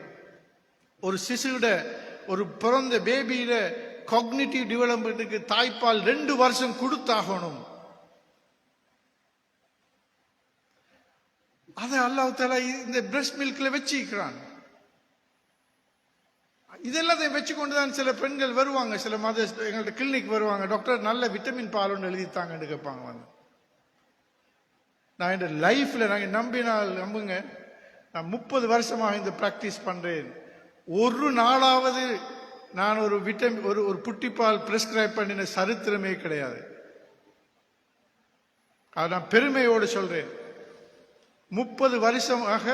ஒரு சிசுட, ஒரு பிறந்த பேபியில காக்னிட்டிவ் டெவலப்மெண்ட்டுக்கு தாய்ப்பால் 2 வருஷம் கொடுத்தாகணும். அதை அல்லாஹ் தஆலா இந்த பிரஸ்ட் மில்க்ல வச்சிருக்கிறான். இதெல்லாம் வச்சு கொண்டுதான் சில பெண்கள் வருவாங்க, சில எங்கள்ட்ட கிளினிக் வருவாங்க, டாக்டர் நல்ல விட்டமின் பால் ஒன்று எழுதித்தாங்கன்னு கேட்பாங்க. நான் என் லைஃப்ல நாங்க நம்புங்க, நான் 30 வருஷமாக இந்த பிராக்டிஸ் பண்றேன். ஒரு நாளாவது நான் ஒரு விட்டமின் ஒரு புட்டிப்பால் பிரிஸ்கிரைப் பண்ணின சரித்திரமே கிடையாது. அதை நான் பெருமையோடு சொல்றேன். 30 வருஷமாக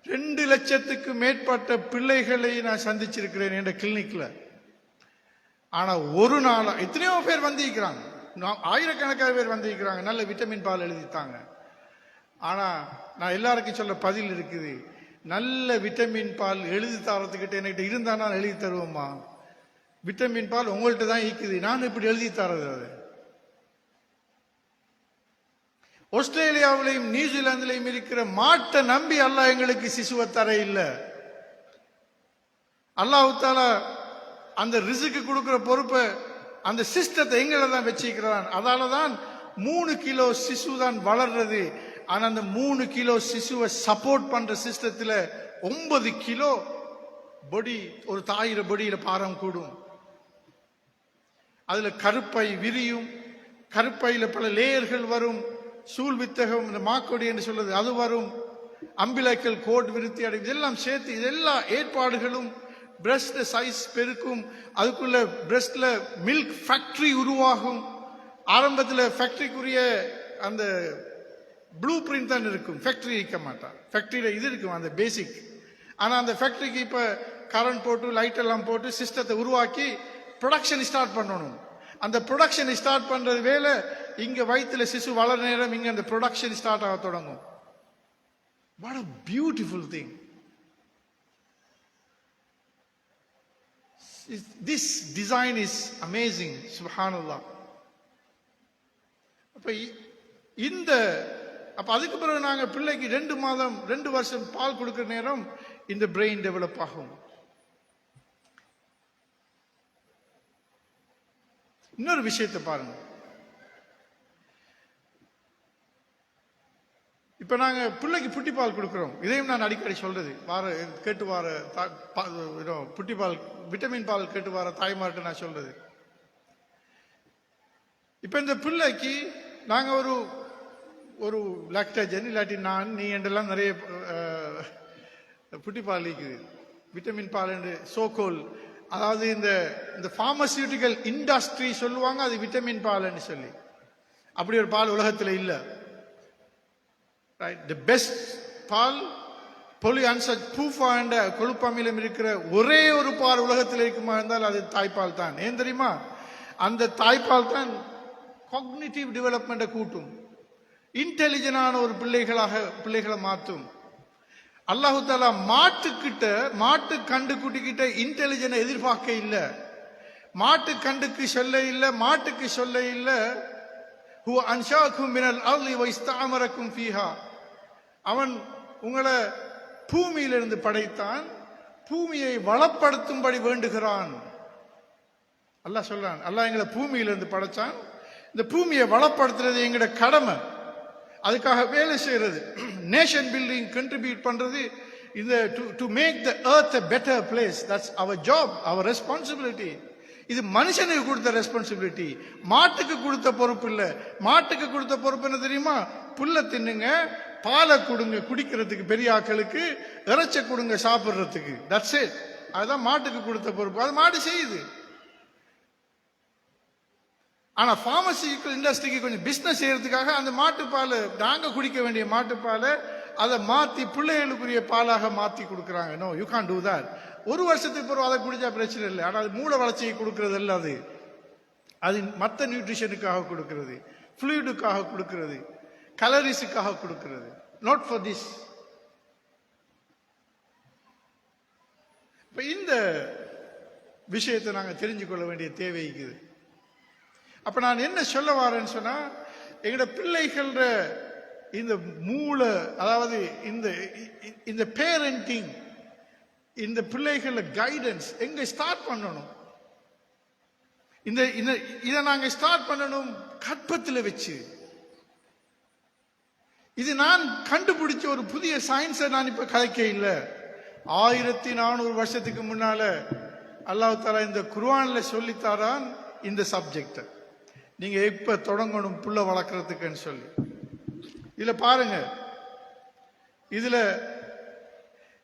2 லட்சத்துக்கு மேற்பட்ட பிள்ளைகளை நான் சந்திச்சிருக்கிறேன் என்ற கிளினிக்ல. ஆனா ஒரு நாளா எத்தனையோ பேர் வந்திருக்கிறாங்க, ஆயிரக்கணக்கான பேர் வந்திருக்கிறாங்க, நல்ல விட்டமின் பால் எழுதித்தாங்க. ஆனா நான் எல்லாருக்கும் சொல்ல பதில் இருக்குது, நல்ல விட்டமின் பால் எழுதி தரத்துக்கிட்ட என்கிட்ட இருந்தா நான் எழுதி தருவோம்மா. விட்டமின் பால் உங்கள்கிட்ட தான் இருக்குது, நான் இப்படி எழுதி தரது. அது ஆஸ்திரேலியாவிலையும் நியூசிலாந்துலையும் இருக்கிற மாட்டை நம்பி அல்லாஹ் எங்களுக்கு சிசுவை தர இல்லை. அல்லாஹ் தஆலா அந்த ரிஸ்க்கு கொடுக்கிற பொறுப்பை, அந்த சிஸ்டத்தை எங்களை தான் வச்சிருக்கிறான். அதாலதான் 3 கிலோ சிசு தான் வளர்றது. ஆனா அந்த 3 கிலோ சிசுவை சப்போர்ட் பண்ற சிஸ்டத்துல 9 கிலோ பொடி, ஒரு தாயிர பொடியில பாரம் கூடும். அதுல கருப்பை விரியும், கருப்பையில பல லேயர்கள் வரும், சூழ் வித்தகம், இந்த மாக்கொடி என்று சொல்றது அது வரும், அம்பிளைக்கல் கோட் விருத்தி அடை, இதெல்லாம் சேர்த்து இதெல்லா ஏற்பாடுகளும் பிரஸ்ட் சைஸ் பெருக்கும். அதுக்குள்ள பிரஸ்ட்ல மில்க் ஃபேக்டரி உருவாகும். ஆரம்பத்தில் ஃபேக்டரிக்குரிய அந்த ப்ளூ பிரிண்ட் தான் இருக்கும், ஃபேக்டரி இருக்க மாட்டான். ஃபேக்டரியில இது இருக்கும் அந்த பேசிக். ஆனா அந்த ஃபேக்டரிக்கு இப்ப கரண்ட் போட்டு லைட் எல்லாம் போட்டு சிஸ்டத்தை உருவாக்கி ப்ரொடக்ஷன் ஸ்டார்ட் பண்ணணும். அந்த ப்ரொடக்ஷன் ஸ்டார்ட் பண்றது வேலை இங்க வயிற்றுல சிசு வளர நேரம் இங்க அந்த ப்ரொடக்ஷன் ஸ்டார்ட் ஆக தொடங்கும். What a beautiful thing. This design is amazing. Subhanallah. அப்ப அதுக்கு பிறகு நாங்க பிள்ளைக்கு 2 மாதம் 2 வருஷம் பால் கொடுக்கிற நேரம் இந்த பிரெயின் டெவலப் ஆகும். இன்னொரு விஷயத்தை பாருங்க. இப்ப நாங்க பிள்ளைக்கு புட்டிப்பால் கொடுக்கிறோம். இதையும் நான் அடிக்கடி சொல்றது, கேட்டு வார புட்டிப்பால் விட்டமின் பால் கேட்டு வார தாய்மார்ட்டு நான் சொல்றது. இப்ப இந்த பிள்ளைக்கு நாங்க ஒரு லாக்டோஜன் இல்லாட்டி நீ என்றெல்லாம் நிறைய புட்டிப்பால் இருக்குது, விட்டமின் பால் என்று சோகோல். அதாவது இந்த பார்மசியூட்டிக்கல் இண்டஸ்ட்ரி சொல்லுவாங்க அது விட்டமின் பால்னு சொல்லி. அப்படி ஒரு பால் உலகத்தில் இல்ல. ரைட், தி பெஸ்ட் பால் என்ற கொழுப்பமிலம் இருக்கிற ஒரே ஒரு பால் உலகத்தில் இருக்குமா இருந்தால் அது தாய்ப்பால் தான். ஏன் தெரியுமா? அந்த தாய்ப்பால் தான் காக்னிட்டிவ் டெவலப்மெண்ட்டை கூட்டும், இன்டெலிஜென்டான ஒரு பிள்ளைகளை மாற்றும். அல்லாஹு தாலா மாட்டு கண்டு குட்டிக்கிட்ட இன்டெலிஜென்ட் எதிர்பார்க்க இல்ல. மாட்டு கண்டுக்கு சொல்ல இல்ல, மாட்டுக்கு சொல்ல இல்ல. ஹுவ அன்ஷாக்கும் மினல் அர்லி வ இஸ்தஅமரக்கும் ஃபீஹா. அவன் உங்களை பூமியிலிருந்து படைத்தான், பூமியை வளப்படுத்தும்படி வேண்டுகிறான். அல்லாஹ் சொல்றான், அல்லாஹ் எங்களை பூமியிலிருந்து படைச்சான், இந்த பூமியை வளப்படுத்துறது எங்களோட கடமை. அதுக்காக வேலை செய்யறது, நேஷன் பில்டிங் கண்ட்ரிபியூட் பண்றது, இந்த to make the earth a better place. That's our job, our responsibility. இது மனுஷனுக்கு கொடுத்த ரெஸ்பான்சிபிலிட்டி, மாட்டுக்கு கொடுத்த பொறுப்பு இல்ல. மாட்டுக்கு கொடுத்த பொறுப்பு என்ன தெரியுமா? புல்ல தின்னுங்க, பாலை கொடுங்க குடிக்கிறதுக்கு, பெரிய ஆக்களுக்கு இறைச்ச கொடுங்க சாப்பிடுறதுக்கு. That's it. அதுதான் மாட்டுக்கு கொடுத்த பொறுப்பு. அது மாடு செய்யுது. ஆனா பார்மசியூட்டிக்கல் இண்டஸ்ட்ரிக்கு கொஞ்சம் பிசினஸ் செய்யறதுக்காக அந்த மாட்டுப்பாலை, நாங்க குடிக்க வேண்டிய மாட்டுப்பாலை அதை மாத்தி பிள்ளைகளுக்குரிய பாலாக மாத்தி கொடுக்குறாங்க. No, you can't do that. ஒரு வருஷத்துக்கு பிறகு அதை குடிச்சா பிரச்சனை இல்லை. ஆனால் அது மூளை வளர்ச்சியை கொடுக்கறது இல்லை. அது மற்ற நியூட்ரிஷனுக்காக கொடுக்கிறது, ஃப்ளூயிடுக்காக கொடுக்கிறது, கலரிஸுக்காக கொடுக்கிறது. Not for this. இப்ப இந்த விஷயத்தை நாங்க தெரிஞ்சு கொள்ள வேண்டிய தேவை இருக்குது. அப்ப நான் என்ன சொல்ல வரேன்னு சொன்னா, எங்களோட பிள்ளைகள இந்த மூளை, அதாவது இந்த பேரண்டிங், இந்த பிள்ளைகள கைடன்ஸ் எங்க ஸ்டார்ட் பண்ணணும்? இதை நாங்க ஸ்டார்ட் பண்ணணும் கற்பத்தில் வச்சு. இது நான் கண்டுபிடிச்ச ஒரு புதிய சயின்ஸை நான் இப்ப கலைக்க இல்லை. 1400 வருஷத்துக்கு முன்னால அல்லாஹ் தஆலா இந்த குர்ஆன்ல சொல்லித்தாரான் இந்த சப்ஜெக்ட். நீங்க எப்ப தொடங்கணும் புள்ள வளர்க்கறதுக்குன்னு சொல்லி. இதுல பாருங்க, இதுல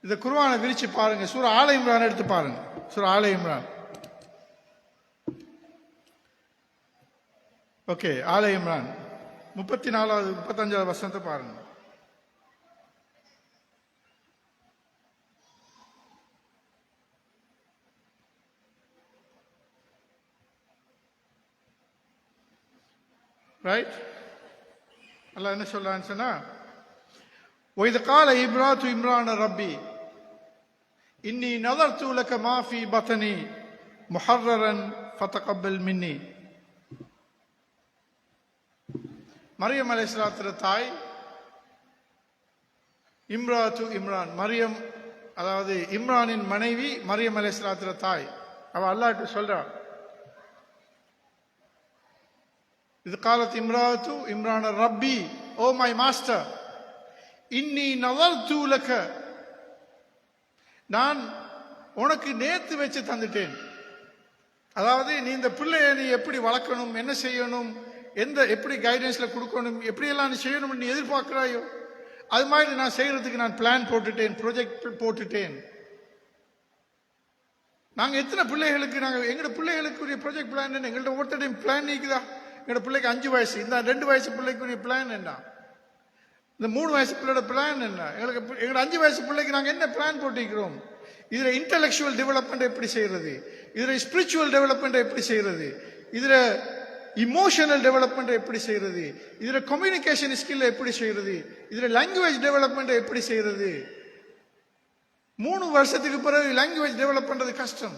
இந்த குர்ஆனை விரிச்சு பாருங்க. சூரா ஆல இம்ரான் எடுத்து பாருங்க. சூரா ஆல இம்ரான். ஓகே, ஆல இம்ரான் 34வது 35வது வசனத்தை பாருங்க. ரைட், அல்லாஹ் என்ன சொல்றான்னு சொன்னா, وَإِذْ قَالَ إِبْرَاتُ إِمْرَانَ رَبِّي إِنِّي نَظَرْتُ لَكَ مَا فِي بَطْنِي مُحَرَّرًا فَتَقَبَّلْ مِنِّي. மரியம் அலைஹிஸ்ஸலாத்து தாய் இம்ராத்து இம்ரான், மரியம் அதாவது இம்ரானின் மனைவி மரியம் அலைஹிஸ்ஸலாத்து தாய். அவ அல்லாஹ்ட்ட சொல்றா, இது காலத் இம்ராத்து இம்ரான ரப்பி, ஓ மை மாஸ்டர், இன்னி நவர்து லக, நான் உனக்கு நேர்த்து வச்சு தந்துட்டேன். அதாவது நீ இந்த பிள்ளைய நீ எப்படி வளர்க்கணும், என்ன செய்யணும், எப்படி கைடன்ஸ்ல கொடுக்கணும், எப்படி எல்லாம் நீ செய்யணும் நீ எதிர்பார்க்கிறாயோ அது மாதிரி நான் செய்யறதுக்கு நான் பிளான் போட்டுட்டேன், ப்ரொஜெக்ட் போட்டுட்டேன். நாங்க எத்தனை பிள்ளைகளுக்கு எங்களோட பிள்ளைகளுக்குரிய ப்ரொஜெக்ட் பிளான் என்ன? எங்கள்ட்ட ஒருத்தடையும் பிளான் நீக்குதா? எங்களோட பிள்ளைக்கு 5 வயசு, இந்த 2 வயசு பிள்ளைக்குரிய பிளான் என்ன? இந்த 3 வயசு பிள்ளையோட பிளான் என்ன? எங்களோட 5 வயசு பிள்ளைக்கு நாங்க என்ன பிளான் போட்டிருக்கிறோம்? இதுல இன்டலெக்சுவல் டெவலப்மெண்ட் எப்படி செய்யறது, இதுல ஸ்பிரிச்சுவல் டெவலப்மெண்ட் எப்படி செய்யறது, இதுல இமோஷனல் டெவலப்மெண்ட் எப்படி செய்யறது, இதுல கம்யூனிகேஷன் ஸ்கில் எப்படி செய்யறது, இதுல லாங்குவேஜ் டெவலப்மெண்ட் எப்படி செய்யறது. 3 வருஷத்துக்கு பிறகு லாங்குவேஜ் டெவலப் பண்றது கஷ்டம்.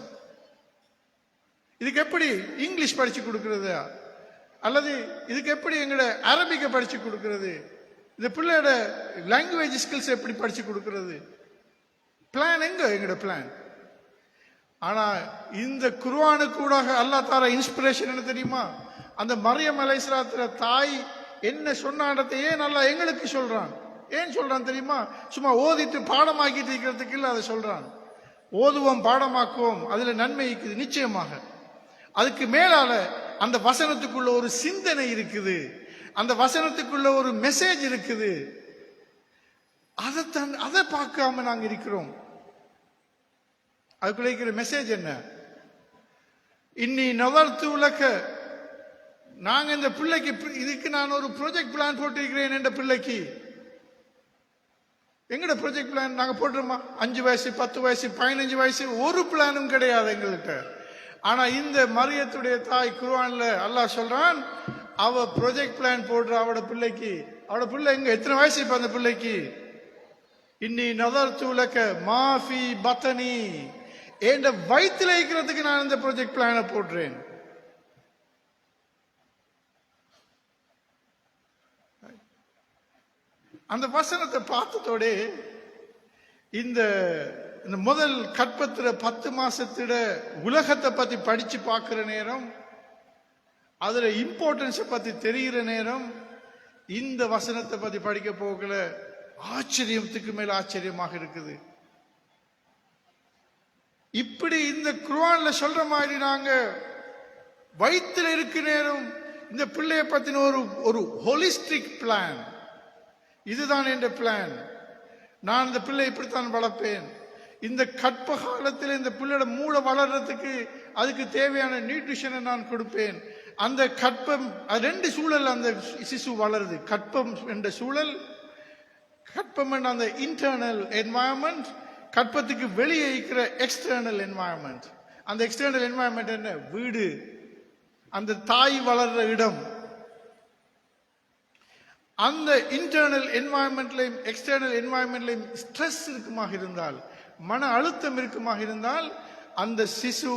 இதுக்கு எப்படி இங்கிலீஷ் படிச்சு கொடுக்கறது, அல்லது இதுக்கு எப்படி எங்கட அரபிக்க படிச்சு கொடுக்கறது, இந்த பிள்ளையோட லாங்குவேஜ் ஸ்கில்ஸ் எப்படி படிச்சு கொடுக்கறது? பிளான் எங்க? எங்கட பிளான். ஆனா இந்த குர்ஆனுக்கு கூட அல்லாஹ் தஆலா இன்ஸ்பிரேஷன் என்ன தெரியுமா? அந்த மரியம் அலைஹிஸ்ஸலாத்து தாய் என்ன சொன்னாடத்தையே நல்லா எங்களுக்கு சொல்றான். ஏன் சொல்றான் தெரியுமா? சும்மா ஓதிட்டு பாடமாக்கிட்டு இருக்கிறதுக்கு இல்ல, அதை சொல்றான். ஓதுவோம், பாடமாக்குவோம், அதுல நன்மை இருக்குது நிச்சயமாக. அதுக்கு மேலால அந்த வசனத்துக்குள்ள ஒரு சிந்தனை இருக்குது, அந்த வசனத்துக்குள்ள ஒரு மெசேஜ் இருக்குது. அதை பார்க்காம நாங்க இருக்கிறோம். அதுக்குள்ள இருக்கிற மெசேஜ் என்ன? இன்னி நவர்த்து உலக, நாங்க இந்த பிள்ளைக்கு இதுக்கு நான் ஒரு ப்ராஜெக்ட் பிளான் போட்டிருக்கிறேன். என்ற பிள்ளைக்கு எங்கட ப்ராஜெக்ட் பிளான் நாங்க போட்டுருமா? 5 வயசு 10 வயசு 15 வயசு ஒரு பிளானும் கிடையாது எங்கள்கிட்ட. ஆனா இந்த மரியத்துடைய தாய் குர்ஆன்ல அல்லாஹ் சொல்றான், அவ ப்ராஜெக்ட் பிளான் போடுற அவட பிள்ளைக்கு. அவட பிள்ளை எங்க, எத்தனை வயசு இப்ப அந்த பிள்ளைக்கு? இன்னி நதர்து லக மாஃபி பத்தனி, என்ற வயிற்றுல இருக்கிறதுக்கு நான் இந்த ப்ராஜெக்ட் பிளான போடுறேன். அந்த வசனத்தை பார்த்ததோட இந்த முதல் கற்பத்துல 10 மாசத்திட உலகத்தை பத்தி படிச்சு பார்க்கிற நேரம், அதுல இம்பார்ட்டன்ஸை பத்தி தெரிகிற நேரம், இந்த வசனத்தை பத்தி படிக்க போகல ஆச்சரியத்துக்கு மேல ஆச்சரியமாக இருக்குது. இப்படி இந்த குர்ஆன்ல சொல்ற மாதிரி நாங்க வயிற்றுல இருக்க நேரம் இந்த பிள்ளைய பத்தின ஒரு ஹோலிஸ்டிக் பிளான், இதுதான் என்ற பிளான். நான் இந்த பிள்ளை இப்படித்தான் வளர்ப்பேன். இந்த கற்ப காலத்தில் இந்த பிள்ளையோட மூளை வளர்றதுக்கு அதுக்கு தேவையான நியூட்ரிஷனை நான் கொடுப்பேன். அந்த கற்பம் 2 சூழல் அந்த சிசு வளருது. கற்பம் என்ற சூழல், கற்பம் என்ற அந்த இன்டர்னல் என்வாயன்மெண்ட், கற்பத்துக்கு வெளியே இருக்கிற எக்ஸ்டர்னல் என்வாயன்மெண்ட். அந்த எக்ஸ்டர்னல் என்வாயன்மெண்ட் என்ன? வீடு, அந்த தாய் வளர்ற இடம். அந்த இன்டர்னல் என்வாயன்மெண்ட்லையும் எக்ஸ்டர்னல் என்வாயன்மெண்ட்லையும் ஸ்ட்ரெஸ் இருக்குமாக இருந்தால், மன அழுத்தம் இருக்குமாக இருந்தால், அந்த சிசு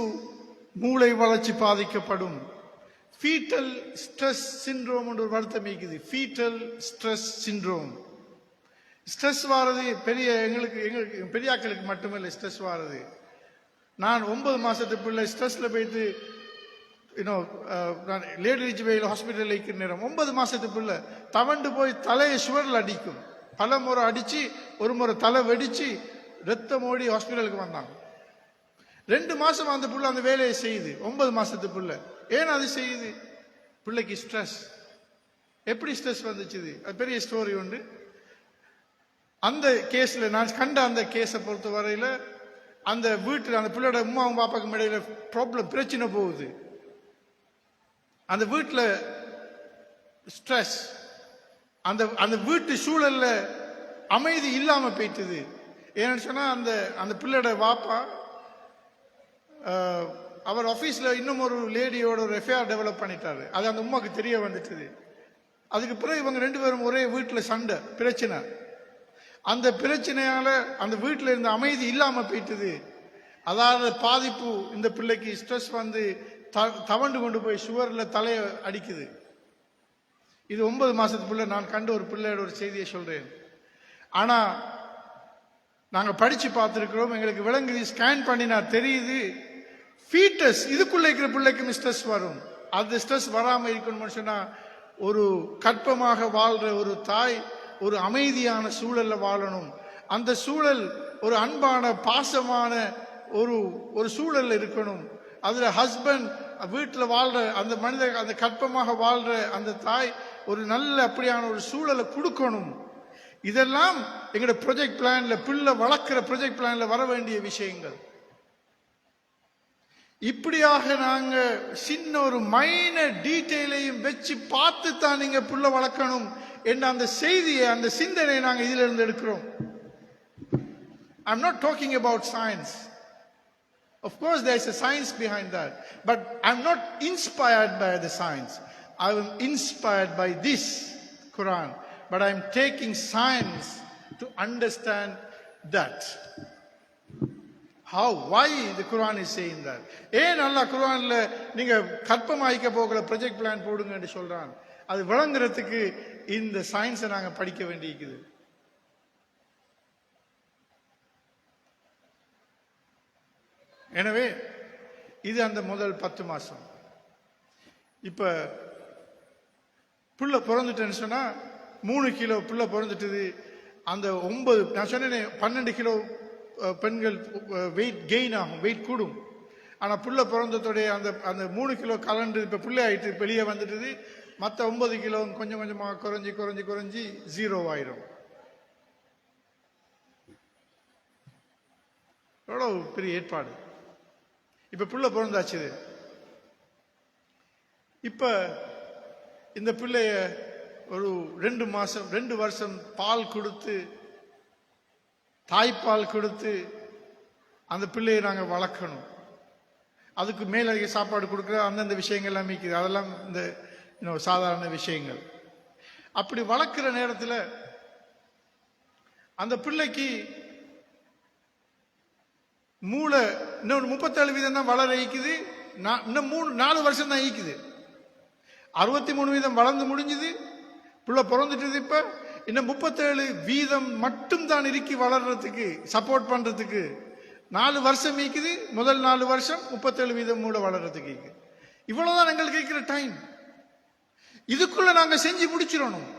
மூளை வளர்ச்சி பாதிக்கப்படும். ஃபீட்டல் ஸ்ட்ரெஸ் சிண்ட்ரோம் ஒரு வருத்தம் இருக்குது. Foetal stress syndrome. ஸ்ட்ரெஸ் வாரது எங்களுக்கு பெரியாக்களுக்கு மட்டுமில்லை ஸ்ட்ரெஸ் வாரது. நான் 9 மாசத்து பிள்ளை ஸ்ட்ரெஸ்ல போயிட்டு நான் லேடி ரிச் வேயில் ஹாஸ்பிட்டல் இருக்கிற நேரம் 9 மாசத்து பிள்ளை தவண்டு போய் தலையை சுவரில் அடிக்கும். பல முறை அடிச்சு ஒரு முறை தலை வெடிச்சு ரத்தம் ஓடி ஹாஸ்பிட்டலுக்கு வந்தாங்க. 2 மாசம் அந்த பிள்ளை அந்த வேலையை செய்யுது. 9 மாசத்து பிள்ளை ஏன் அது செய்யுது? பிள்ளைக்கு ஸ்ட்ரெஸ். எப்படி ஸ்ட்ரெஸ் வந்துச்சு? அது பெரிய ஸ்டோரி உண்டு. அந்த கேஸ்ல நான் கண்ட அந்த கேஸை பொறுத்த வரையில அந்த வீட்டில் அந்த பிள்ளையோட அம்மாவும் பாப்பாக்கும் இடையில பிரச்சனை போகுது. அந்த வீட்டில் ஸ்ட்ரெஸ், அந்த வீட்டு சூழல்ல அமைதி இல்லாம போயிட்டுது. ஏன்னு சொன்னா அந்த பிள்ளையோட வாப்பா அவர் ஆபீஸ்ல இன்னும் ஒரு லேடியோட ஒரு எஃப்ஐஆர் டெவலப் பண்ணிட்டாரு. அது அந்த உமாக்கு தெரிய வந்துட்டுது. அதுக்கு பிறகு இவங்க 2 பேரும் ஒரே வீட்டில் சண்டை, பிரச்சனை. அந்த பிரச்சனையால அந்த வீட்டில் இருந்த அமைதி இல்லாம போயிட்டுது. அதாவது பாதிப்பு இந்த பிள்ளைக்கு ஸ்ட்ரெஸ் வந்து தவண்டு கொண்டு போய் சுவர்ல தலைய அடிக்குது. இது 9 மாசத்து பிள்ளை. நான் கண்ட ஒரு பிள்ளையோட ஒரு செய்தியை சொல்றேன். ஆனா நாங்க படிச்சு பார்த்திருக்கிறோம், எங்களுக்கு விளங்குது, ஸ்கேன் பண்ணினா தெரியுது, ஃபீட்டஸ் இதுக்குள்ள இருக்கிற பிள்ளைக்கு ஸ்ட்ரெஸ் வரும். அந்த ஸ்ட்ரெஸ் வராம இருக்கணும்னு சொன்னா ஒரு கற்பமாக வாழ்ற ஒரு தாய் ஒரு அமைதியான சூழல்ல வாழணும். அந்த சூழல் ஒரு அன்பான பாசமான ஒரு சூழல்ல இருக்கணும். அதுல ஹஸ்பண்ட் வீட்டில் வாழ்ற அந்த மனிதர், அந்த கற்பமாக வாழ்ற அந்த தாய் ஒரு நல்ல அப்படியான ஒரு சூழலை கொடுக்கணும். இதெல்லாம் எங்களோட ப்ராஜெக்ட் பிளான்ல, பிள்ளை வளர்க்கிற ப்ராஜெக்ட் பிளான்ல வர வேண்டிய விஷயங்கள். இப்படியாக நாங்க சின்ன ஒரு மைனர் டீட்டெயிலையும் வச்சு பார்த்து தான் நீங்க பிள்ளை வளர்க்கணும் என்ற அந்த செய்தியை, அந்த சிந்தனையை நாங்க இதுல இருந்து எடுக்கிறோம். I'm not talking about science. Of course, there's a science behind that. But I'm not inspired by the science. I'm inspired by this Quran. But I'm taking science to understand that. How? Why the Quran is saying that? ஏன் அல்லாஹ் குர்ஆன்ல நீங்க கற்பமாய்க்க போகல ப்ராஜெக்ட் பிளான் போடுங்கன்னு சொல்றான். அது விளங்குறதுக்கு இந்த சயின்ஸை நாங்க படிக்க வேண்டியிருக்குது. எனவே இது அந்த முதல் 10 மாசம். இப்ப புள்ள பிறந்துட்டேன்னு சொன்னா 3 கிலோ புள்ள பிறந்துட்டது. அந்த 9 நான் சொன்னேன் 12 கிலோ பெண்கள் வெயிட் கெயின் ஆகும், வெயிட் கூடும். ஆனா புள்ள பிறந்ததோடைய அந்த அந்த 3 கிலோ கலண்டு இப்ப பிள்ளை ஆயிட்டு வெளியே வந்துட்டது. மற்ற 9 கிலோ கொஞ்சம் கொஞ்சமா குறைஞ்சி குறைஞ்சி குறைஞ்சி 0 ஆயிரும். எவ்வளவு பெரிய ஏற்பாடு. இப்ப புள்ள பிறந்தாச்சு. இப்ப இந்த பிள்ளைய ஒரு 2 மாசம் 2 வருஷம் பால் கொடுத்து, தாய்ப்பால் கொடுத்து அந்த பிள்ளையை நாங்க வளர்க்கணும். அதுக்கு மேலதிக சாப்பாடு கொடுக்குற அந்தந்த விஷயங்கள் எல்லாம் மீக்குது. அதெல்லாம் இந்த சாதாரண விஷயங்கள். அப்படி வளர்க்கிற நேரத்தில் அந்த பிள்ளைக்கு மூளை இன்னொரு 37% தான் வளர ஈக்குது. இன்னும் 4 வருஷம் தான் ஈக்குது. 63% வளர்ந்து முடிஞ்சுது. பிள்ளை பிறந்துட்டது. இப்ப இன்னும் 37% மட்டும் தான் இருக்கி வளர்றதுக்கு சப்போர்ட் பண்றதுக்கு. 4 வருஷம் ஈக்குது. முதல் 4 வருஷம் 37% மூளை வளர்றதுக்கு ஈக்குது. இவ்வளவுதான் எங்களுக்கு இருக்கிற டைம். இதுக்குள்ள நாங்க செஞ்சு முடிச்சிடணும்.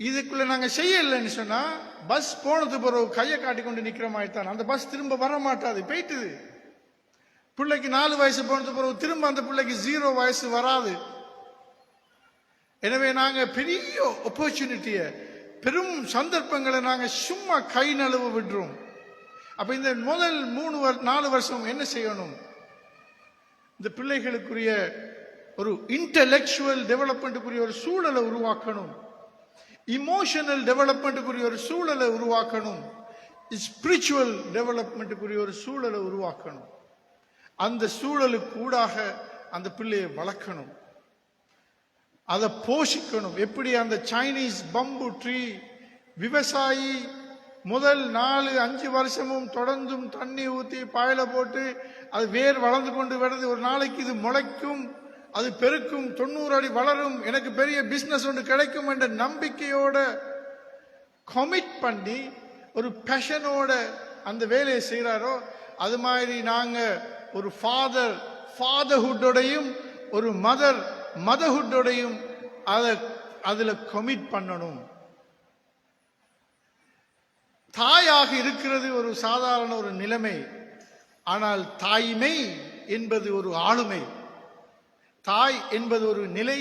இதுக்குள்ள நாங்க செய்யலைன்னு சொன்னா பஸ் போனது பிறகு கையை காட்டி கொண்டு நிக்கிற மாதிரி தான். அந்த பஸ் திரும்ப வர மாட்டாது, போயிட்டுது. பிள்ளைக்கு 4 வயசு போனது பிறகு திரும்ப அந்த பிள்ளைக்கு 0 வயசு வராது. எனவே நாங்க பெரிய ஆப்பர்ச்சுனிட்டிய, பெரும் சந்தர்ப்பங்களை நாங்க சும்மா கை நழுவ விடுறோம். அப்ப இந்த முதல் 4 வருஷம் என்ன செய்யணும்? இந்த பிள்ளைகளுக்குரிய ஒரு இன்டலெக்சுவல் டெவலப்மெண்ட்டுக்குரிய ஒரு சூழலை உருவாக்கணும். இமோஷனல் டெவலப்மெண்ட்டுக்குரிய ஒரு சூழலை உருவாக்கணும். ஸ்பிரிச்சுவல் டெவலப்மெண்ட்டுக்குரிய ஒரு சூழலை உருவாக்கணும். அந்த சூழலுக்கு கூடாக அந்த பிள்ளையை வளர்க்கணும், அதை போஷிக்கணும். எப்படி அந்த சைனீஸ் பம்பு ட்ரீ விவசாயி முதல் 4-5 வருஷமும் தொடர்ந்தும் தண்ணி ஊற்றி பாயில போட்டு அது வேர் வளர்ந்து கொண்டு வருது. ஒரு நாளைக்கு இது முளைக்கும், அது பெருக்கும், 90 அடி வளரும், எனக்கு பெரிய பிசினஸ் ஒன்று கிடைக்கும் என்ற நம்பிக்கையோட கமிட் பண்ணி ஒரு பேஷனோட அந்த வேலையை செய்யறாரோ, அது மாதிரி நாங்க ஒரு ஃபாதர்ஹுட்டோடையும் ஒரு மதர்ஹுட்டோடையும் அதுல கமிட் பண்ணணும். தாயாக இருக்கிறது ஒரு சாதாரண ஒரு நிலைமை. ஆனால் தாய்மை என்பது ஒரு ஆளுமை. தாய் என்பது ஒரு நிலை.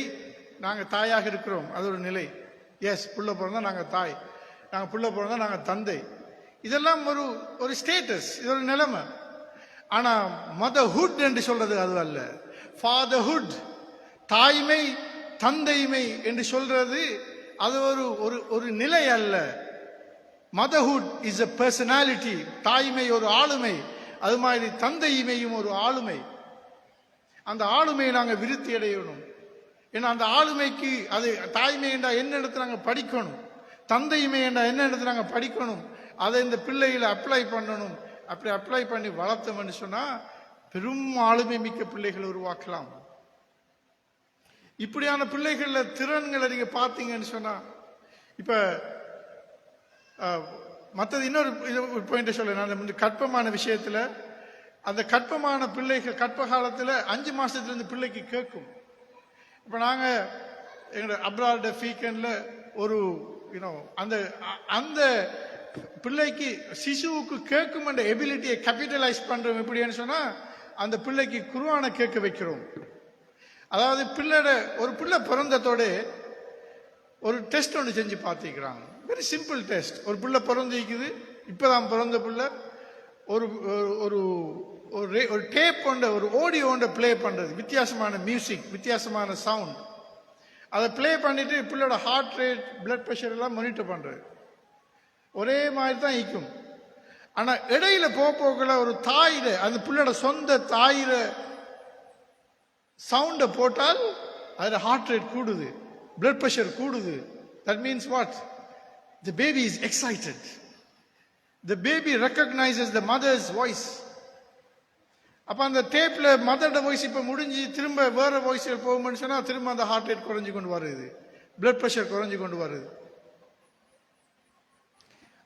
நாங்க தாயாக இருக்கிறோம், அது ஒரு நிலை. எஸ், புள்ள பிறந்தா நாங்க தாய், நாங்க புள்ள பிறந்தா நாங்க தந்தை. இதெல்லாம் ஒரு ஸ்டேட்டஸ், இது ஒரு நிலைமை. ஆனா மதர்ஹுட் என்று சொல்றது அது அல்ல. ஃபாதர்ஹுட், தாய்மை, தந்தைமை என்று சொல்றது அது ஒரு நிலை அல்ல. Motherhood is a personality. தாய்மை ஒரு ஆளுமை. அது மாதிரி தந்தைமையும் ஒரு ஆளுமை. அந்த ஆளுமையை நாங்க விருத்தி அடையணும். ஏன்னா அந்த ஆளுமைக்கு அது தாய்மை என்றா என்ன இடத்துல நாங்க படிக்கணும், தந்தைமை என்றா என்ன இடத்துல நாங்க படிக்கணும், அதை இந்த பிள்ளைகளை அப்ளை பண்ணணும். அப்படி அப்ளை பண்ணி வளர்த்தோம்னு சொன்னா பெரும் ஆளுமை மிக்க பிள்ளைகளை உருவாக்கலாம். இப்படியான பிள்ளைகள திறன்களை நீங்க பார்த்தீங்கன்னு சொன்னா, இப்ப மற்றது இன்னொரு பாயிண்ட் சொல்ல, நான் கற்பமான விஷயத்துல, அந்த கற்பமான பிள்ளைகள் கற்ப காலத்துல 5 மாசத்துல இருந்து பிள்ளைக்கு கேட்கும். இப்ப நாங்க எங்க அப்ராட் வீக்கெண்ட்ல ஒரு அந்த அந்த பிள்ளைக்கு சிசுவுக்கு கேட்கும் என்ற எபிலிட்டியை கேபிட்டலைஸ் பண்றோம். எப்படின்னு சொன்னா அந்த பிள்ளைக்கு குர்ஆனை கேட்க வைக்கிறோம். அதாவது ஒரு பிள்ளை பிறந்ததோட ஒரு டெஸ்ட் ஒன்று செஞ்சு பார்த்துக்கிறாங்க. Very simple test. ஒரு பிள்ளை பிறந்திக்குது, இப்பதான் பிறந்த பிள்ளை, ஒரு ஒரு ஒரு டேப் கொண்ட ஒரு ஆடியோ ஒன்றை பிளே பண்றது, வித்தியாசமான மியூசிக், வித்தியாசமான சவுண்ட், அதை பிளே பண்ணிட்டு பிள்ளையோட ஹார்ட் ரேட், பிளட் ப்ரெஷர் எல்லாம் மானிட்டர் பண்றது. ஒரே மாதிரி தான் ஈக்கும். ஆனா இடையில போகல ஒரு தாயிர அந்த பிள்ளையோட சொந்த தாயிர சவுண்ட போட்டால் அதுல ஹார்ட் ரேட் கூடுது, பிளட் பிரஷர் கூடுது. That means what? The baby is excited. The baby recognises the mother's voice. அப்ப அந்த டேப்ல மதரோட வாய்ஸ் இப்ப முடிஞ்சு திரும்ப வேற வாய்ஸ்ல போகும்னு சொன்னா திரும்ப அந்த ஹார்ட் ரேட் குறைஞ்சு கொண்டு வருது, பிளட் பிரஷர் குறைஞ்சு கொண்டு வருது.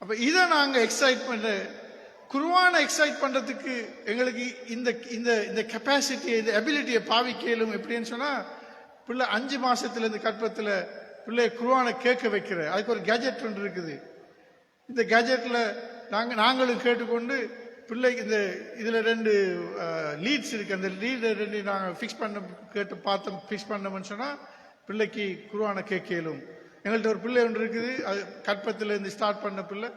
அப்ப இதை நாங்க எக்ஸைட்மெண்ட் குர்ஆனை எக்ஸைட் பண்றதுக்கு எங்களுக்கு இந்த இந்த இந்த கெப்பாசிட்டியை, இந்த எபிலிட்டியை பாவிக்கலும். எப்படின்னு சொன்னா, பிள்ளை 5 மாசத்துல இருந்து கற்பத்துல பிள்ளை குர்ஆனை கேட்க வைக்கிற அதுக்கு ஒரு கேஜெட் ஒன்று இருக்குது. இந்த கேஜெட்ல நாங்களும் கேட்டுக்கொண்டு பிள்ளைக்கு இந்த இதுல 2 லீட்ஸ் இருக்கு. அந்த லீட் 2 நாங்க ஃபிக்ஸ் பண்ண கேட்டு பார்த்தோம். ஃபிக்ஸ் பண்ணோம்னு சொன்னா பிள்ளைக்கு குர்ஆனை கேட்கலும். எங்கள்கிட்ட ஒரு பிள்ளை ஒன்று இருக்குது, அது கற்பத்தில் இருந்து ஸ்டார்ட் பண்ண பிள்ளை.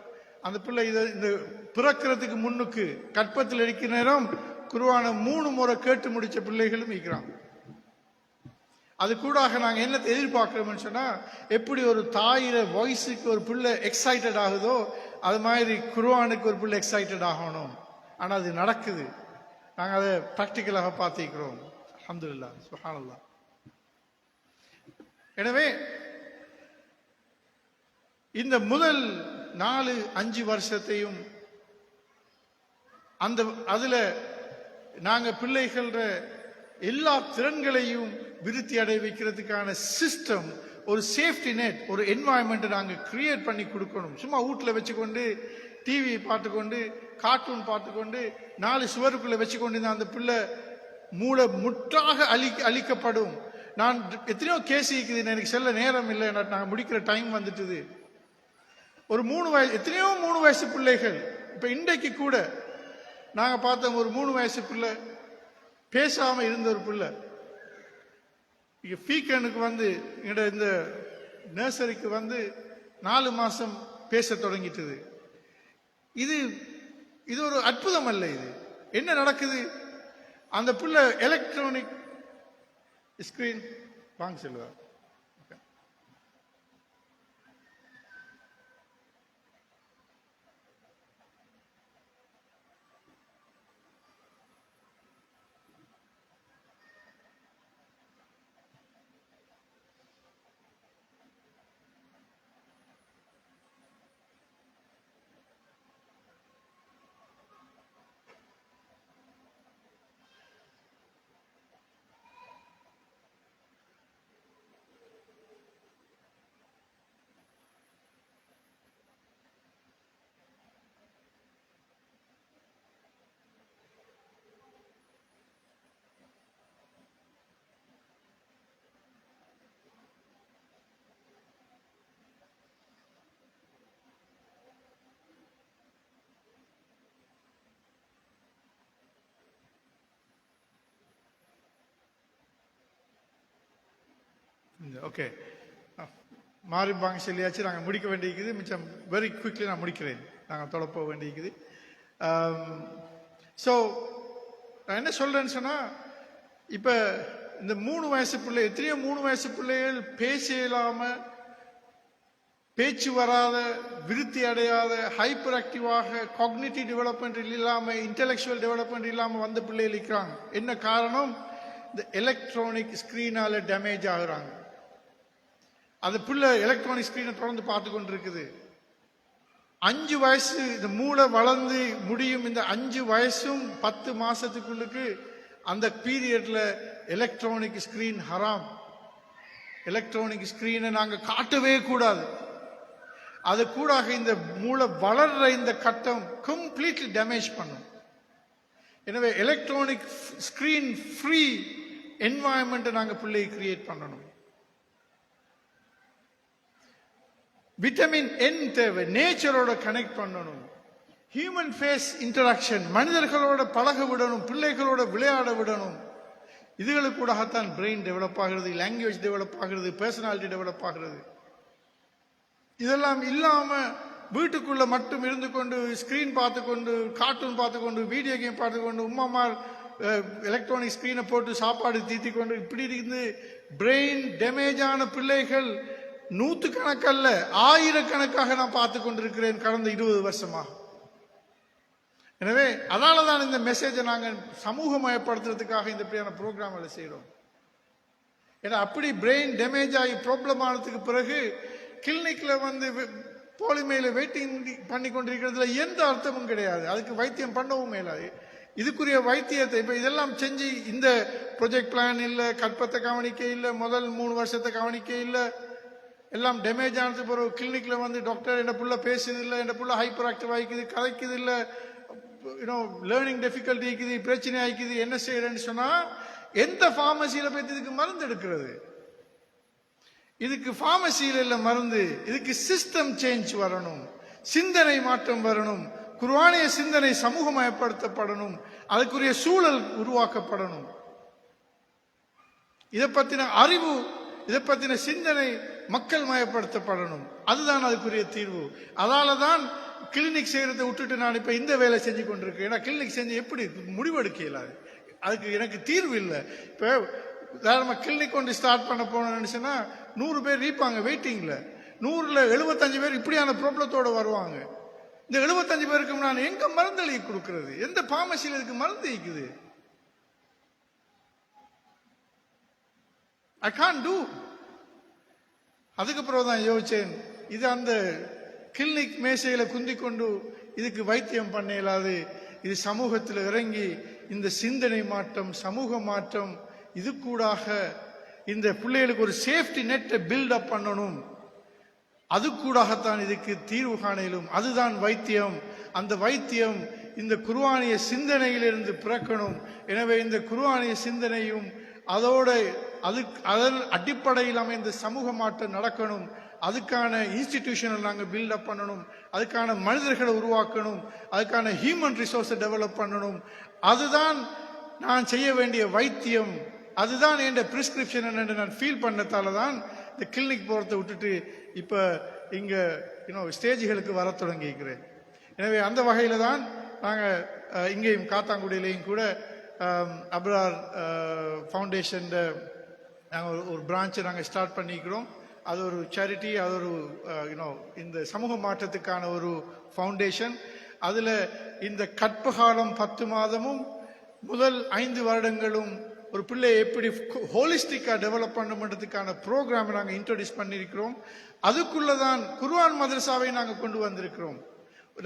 அந்த பிள்ளை இதை இந்த பிறக்கிறதுக்கு முன்னுக்கு கற்பத்தில் இருக்கிற நேரம் குர்ஆனை 3 முறை கேட்டு முடிச்ச பிள்ளைகளும் இருக்கிறான். அது கூடாக நாங்கள் என்ன எதிர்பார்க்கிறோம்னு சொன்னா, எப்படி ஒரு தாயிர வாய்ஸுக்கு ஒரு பிள்ளை எக்ஸைட்டட் ஆகுதோ அது மாதிரி குர்ஆனுக்கு ஒரு பிள்ளை எக்ஸைட்டட் ஆகணும். ஆனால் அது நடக்குது. நாங்கள் அதை ப்ராக்டிக்கலாக பார்த்திருக்கிறோம். அல்ஹம்துலில்லாஹ், சுப்ஹானல்லாஹ். எனவே இந்த முதல் 4-5 வருஷத்தையும் அந்த அதுல நாங்க பிள்ளைகள எல்லா திறன்களையும் விருத்தி அடைய வைக்கிறதுக்கான சிஸ்டம், ஒரு சேஃப்டி நெட், ஒரு என்வாயன்மெண்ட் நாங்க கிரியேட் பண்ணி கொடுக்கணும். சும்மா வீட்டுல வச்சுக்கொண்டு டிவி பார்த்துக்கொண்டு கார்ட்டூன் பார்த்துக்கொண்டு 4 சுவருக்குள்ள வச்சுக்கொண்டு அந்த பிள்ளை மூளை முற்றாக அழிக்கப்படும். நான் எத்தனையோ கேஸ் இருக்குது, எனக்கு செல்ல நேரம் இல்லை, நாங்கள் முடிக்கிற டைம் வந்துட்டுது. ஒரு 3 வயசு, எத்தனையோ 3 வயசு பிள்ளைகள். இப்ப இன்றைக்கு கூட நாங்க பார்த்தோம், ஒரு 3 வயசு பிள்ளை பேசாம இருந்த ஒரு பிள்ளை ஃபீக்கனுக்கு வந்து இந்த நர்சரிக்கு வந்து 4 மாசம் பேச தொடங்கிட்டது. இது இது ஒரு அற்புதம் அல்ல? இது என்ன நடக்குது? அந்த பிள்ளை எலக்ட்ரானிக் ஸ்கிரீன் வாங்க செல்வார். ஓகே, மாறிப்பாங்க சொல்லியாச்சு. நாங்கள் முடிக்க வேண்டியிருக்குது. மிச்சம் வெரி குவிக்லி நான் முடிக்கிறேன். நாங்கள் தொடப்ப வேண்டியிருக்குது. ஸோ நான் என்ன சொல்றேன்னு சொன்னா, இப்போ இந்த 3 வயசு பிள்ளை, எத்தனையோ 3 வயசு பிள்ளைகள் பேச இல்லாம, பேச்சு வராத, விருத்தி அடையாத, ஹைப்பர் ஆக்டிவாக, காக்னிட்டிவ் டெவலப்மெண்ட் இல்லாம, இன்டெலெக்சுவல் டெவலப்மெண்ட் இல்லாம வந்த பிள்ளைகள் இருக்கிறாங்க. என்ன காரணம்? இந்த எலக்ட்ரானிக் ஸ்கிரீனால டேமேஜ் ஆகுறாங்க. அது பிள்ளை எலக்ட்ரானிக் ஸ்கிரீனை தொடர்ந்து பார்த்து கொண்டு இருக்குது. 5 வயசு இந்த மூளை வளர்ந்து முடியும். இந்த 5 வயசும் 10 மாசத்துக்குள்ளுக்கு அந்த பீரியட்ல எலக்ட்ரானிக் ஸ்கிரீன் ஹராம். எலக்ட்ரானிக் ஸ்கிரீனை நாங்க காட்டவே கூடாது. அது கூடாக இந்த மூளை வளர்ற இந்த கட்டம் கம்ப்ளீட்லி டேமேஜ் பண்ணும். எனவே எலக்ட்ரானிக் ஸ்கிரீன் ஃப்ரீ என்வாயன்மெண்ட் நாங்க பிள்ளையை கிரியேட் பண்ணணும். விட்டமின் என் தேவை, நேச்சரோட கனெக்ட் பண்ணணும். ஹியூமன் ஃபேஸ் இன்டராக்ஷன், மனிதர்களோட பழக விடணும், பிள்ளைகளோட விளையாட விடணும். இதுகளுக்கு கூடத்தான் பிரெயின் டெவலப் ஆகிறது, லாங்குவேஜ் டெவலப் ஆகிறது, பர்சனாலிட்டி டெவலப் ஆகிறது. இதெல்லாம் இல்லாம வீட்டுக்குள்ள மட்டும் இருந்து கொண்டு ஸ்கிரீன் பார்த்து கொண்டு, கார்ட்டூன் பார்த்து கொண்டு, வீடியோ கேம் பார்த்து கொண்டு, உமாமார் எலக்ட்ரானிக் ஸ்கிரீனை போட்டு சாப்பாடு தீத்தி கொண்டு இப்படி இருந்து பிரெயின் டேமேஜ் ஆன பிள்ளைகள் நூற்றுக்கணக்கல்ல ஆயிரக்கணக்காக நான் பார்த்து கொண்டிருக்கிறேன் கடந்த 20 வருஷமாக. எனவே அதனால தான் இந்த மெசேஜை நாங்கள் சமூகமயப்படுத்துறதுக்காக இந்த இப்படியான ப்ரோக்ராம்களை செய்கிறோம். ஏன்னா அப்படி பிரெயின் டேமேஜ் ஆகி ப்ராப்ளம் ஆனதுக்கு பிறகு கிளினிக்ல வந்து போலிமையில வெயிட்டிங் பண்ணி கொண்டிருக்கிறதுல எந்த அர்த்தமும் கிடையாது. அதுக்கு வைத்தியம் பண்ணவும் மேலாது. இதுக்குரிய வைத்தியத்தை இப்ப இதெல்லாம் செஞ்சு இந்த ப்ரொஜெக்ட் பிளான் இல்லை, கற்பத்தை கவனிக்க இல்லை, முதல் 3 வருஷத்தை கவனிக்க இல்லை, எல்லாம் டேமேஜ் ஆனது பிறகு கிளினிக்ல வந்து டாக்டர் என்ன புள்ள பேசுது இல்லை, என்ன புள்ள ஹைப்பர் ஆக்டிவ் ஆகிக்குது, கதைக்குது இல்லை, லேர்னிங் டிஃபிகல்ட்டி இருக்குது, பிரச்சனை ஆகிக்குது, என்ன செய்யறேன்னு சொன்னா எந்த பார்மசியில போய் இதுக்கு மருந்து எடுக்கிறது? இதுக்கு பார்மசியில இல்ல மருந்து, இதுக்கு சிஸ்டம் சேஞ்ச் வரணும், சிந்தனை மாற்றம் வரணும், குர்ஆனிய சிந்தனை சமூகமயப்படுத்தப்படணும், அதுக்குரிய சூழல் உருவாக்கப்படணும், இதை பத்தின அறிவு, இதை பத்தின சிந்தனை மக்கள் மயப்படுத்தப்படணும். அதுதான் அதுக்குரிய தீர்வு. அதனாலதான் கிளினிக் செய்யறதை விட்டுட்டு நான் இப்ப இந்த வேலை செஞ்சு கொண்டிருக்கேன். ஏன்னா கிளினிக் செஞ்சு எப்படி முடிவெடுக்க இயலாது, அதுக்கு எனக்கு தீர்வு இல்லை. இப்ப உதாரணமா கிளினிக் கொண்டு ஸ்டார்ட் பண்ண போனோம்னு சொன்னா 100 பேர் இருப்பாங்க வெயிட்டிங்ல, 100ல 75 பேர் இப்படியான ப்ராப்ளத்தோட வருவாங்க. இந்த 75 பேருக்கு நான் எங்க மருந்து எழுதி கொடுக்கிறது? எந்த பார்மசியில் இதுக்கு மருந்து இருக்குது? I can't do. அதுக்கப்புறம் தான் யோசிச்சேன், இது அந்த கிளினிக் மேசையில குந்தி கொண்டு இதுக்கு வைத்தியம் பண்ண இயலாது. இது சமூகத்தில் இறங்கி இந்த சிந்தனை மாற்றம், சமூக மாற்றம், இது கூடாக இந்த பிள்ளைகளுக்கு ஒரு சேஃப்டி நெட்டை பில்டப் பண்ணணும். அது கூடாகத்தான் இதுக்கு தீர்வு காணலும். அதுதான் வைத்தியம். அந்த வைத்தியம் இந்த குர்ஆனிய சிந்தனையிலிருந்து பிறக்கணும். எனவே இந்த குர்ஆனிய சிந்தனையும் அதோட அதன் அடிப்படையில் அமைந்த சமூக மாற்றம் நடக்கணும். அதுக்கான இன்ஸ்டிடியூஷனை நாங்கள் பில்டப் பண்ணணும், அதுக்கான மனிதர்களை உருவாக்கணும், அதுக்கான ஹியூமன் ரிசோர்ஸை டெவலப் பண்ணணும். அதுதான் நான் செய்ய வேண்டிய வைத்தியம், அதுதான் என் பிரிஸ்கிரிப்ஷன் என்று நான் ஃபீல் பண்ணதால தான் இந்த கிளினிக் போறதை விட்டுட்டு இப்ப இங்க ஸ்டேஜ்களுக்கு வர தொடங்கிக்கிறேன். எனவே அந்த வகையில தான் நாங்கள் இங்கேயும் காத்தாங்குடியிலையும் கூட அப்ரார் ஃபவுண்டேஷன் நாங்கள் ஒரு பிரான்ச்சை நாங்கள் ஸ்டார்ட் பண்ணிக்கிறோம். அது ஒரு சேரிட்டி, அது ஒரு இந்த சமூக மாற்றத்துக்கான ஒரு ஃபவுண்டேஷன். அதுல இந்த கற்பகாலம் 10 மாதமும் முதல் 5 வருடங்களும் ஒரு பிள்ளையை எப்படி ஹோலிஸ்டிக்கா டெவலப் பண்ணுறதுக்கான ப்ரோக்ராம் நாங்கள் இன்ட்ரோடியூஸ் பண்ணியிருக்கிறோம். அதுக்குள்ளதான் குர்ஆன் மதரசாவை நாங்கள் கொண்டு வந்திருக்கிறோம்.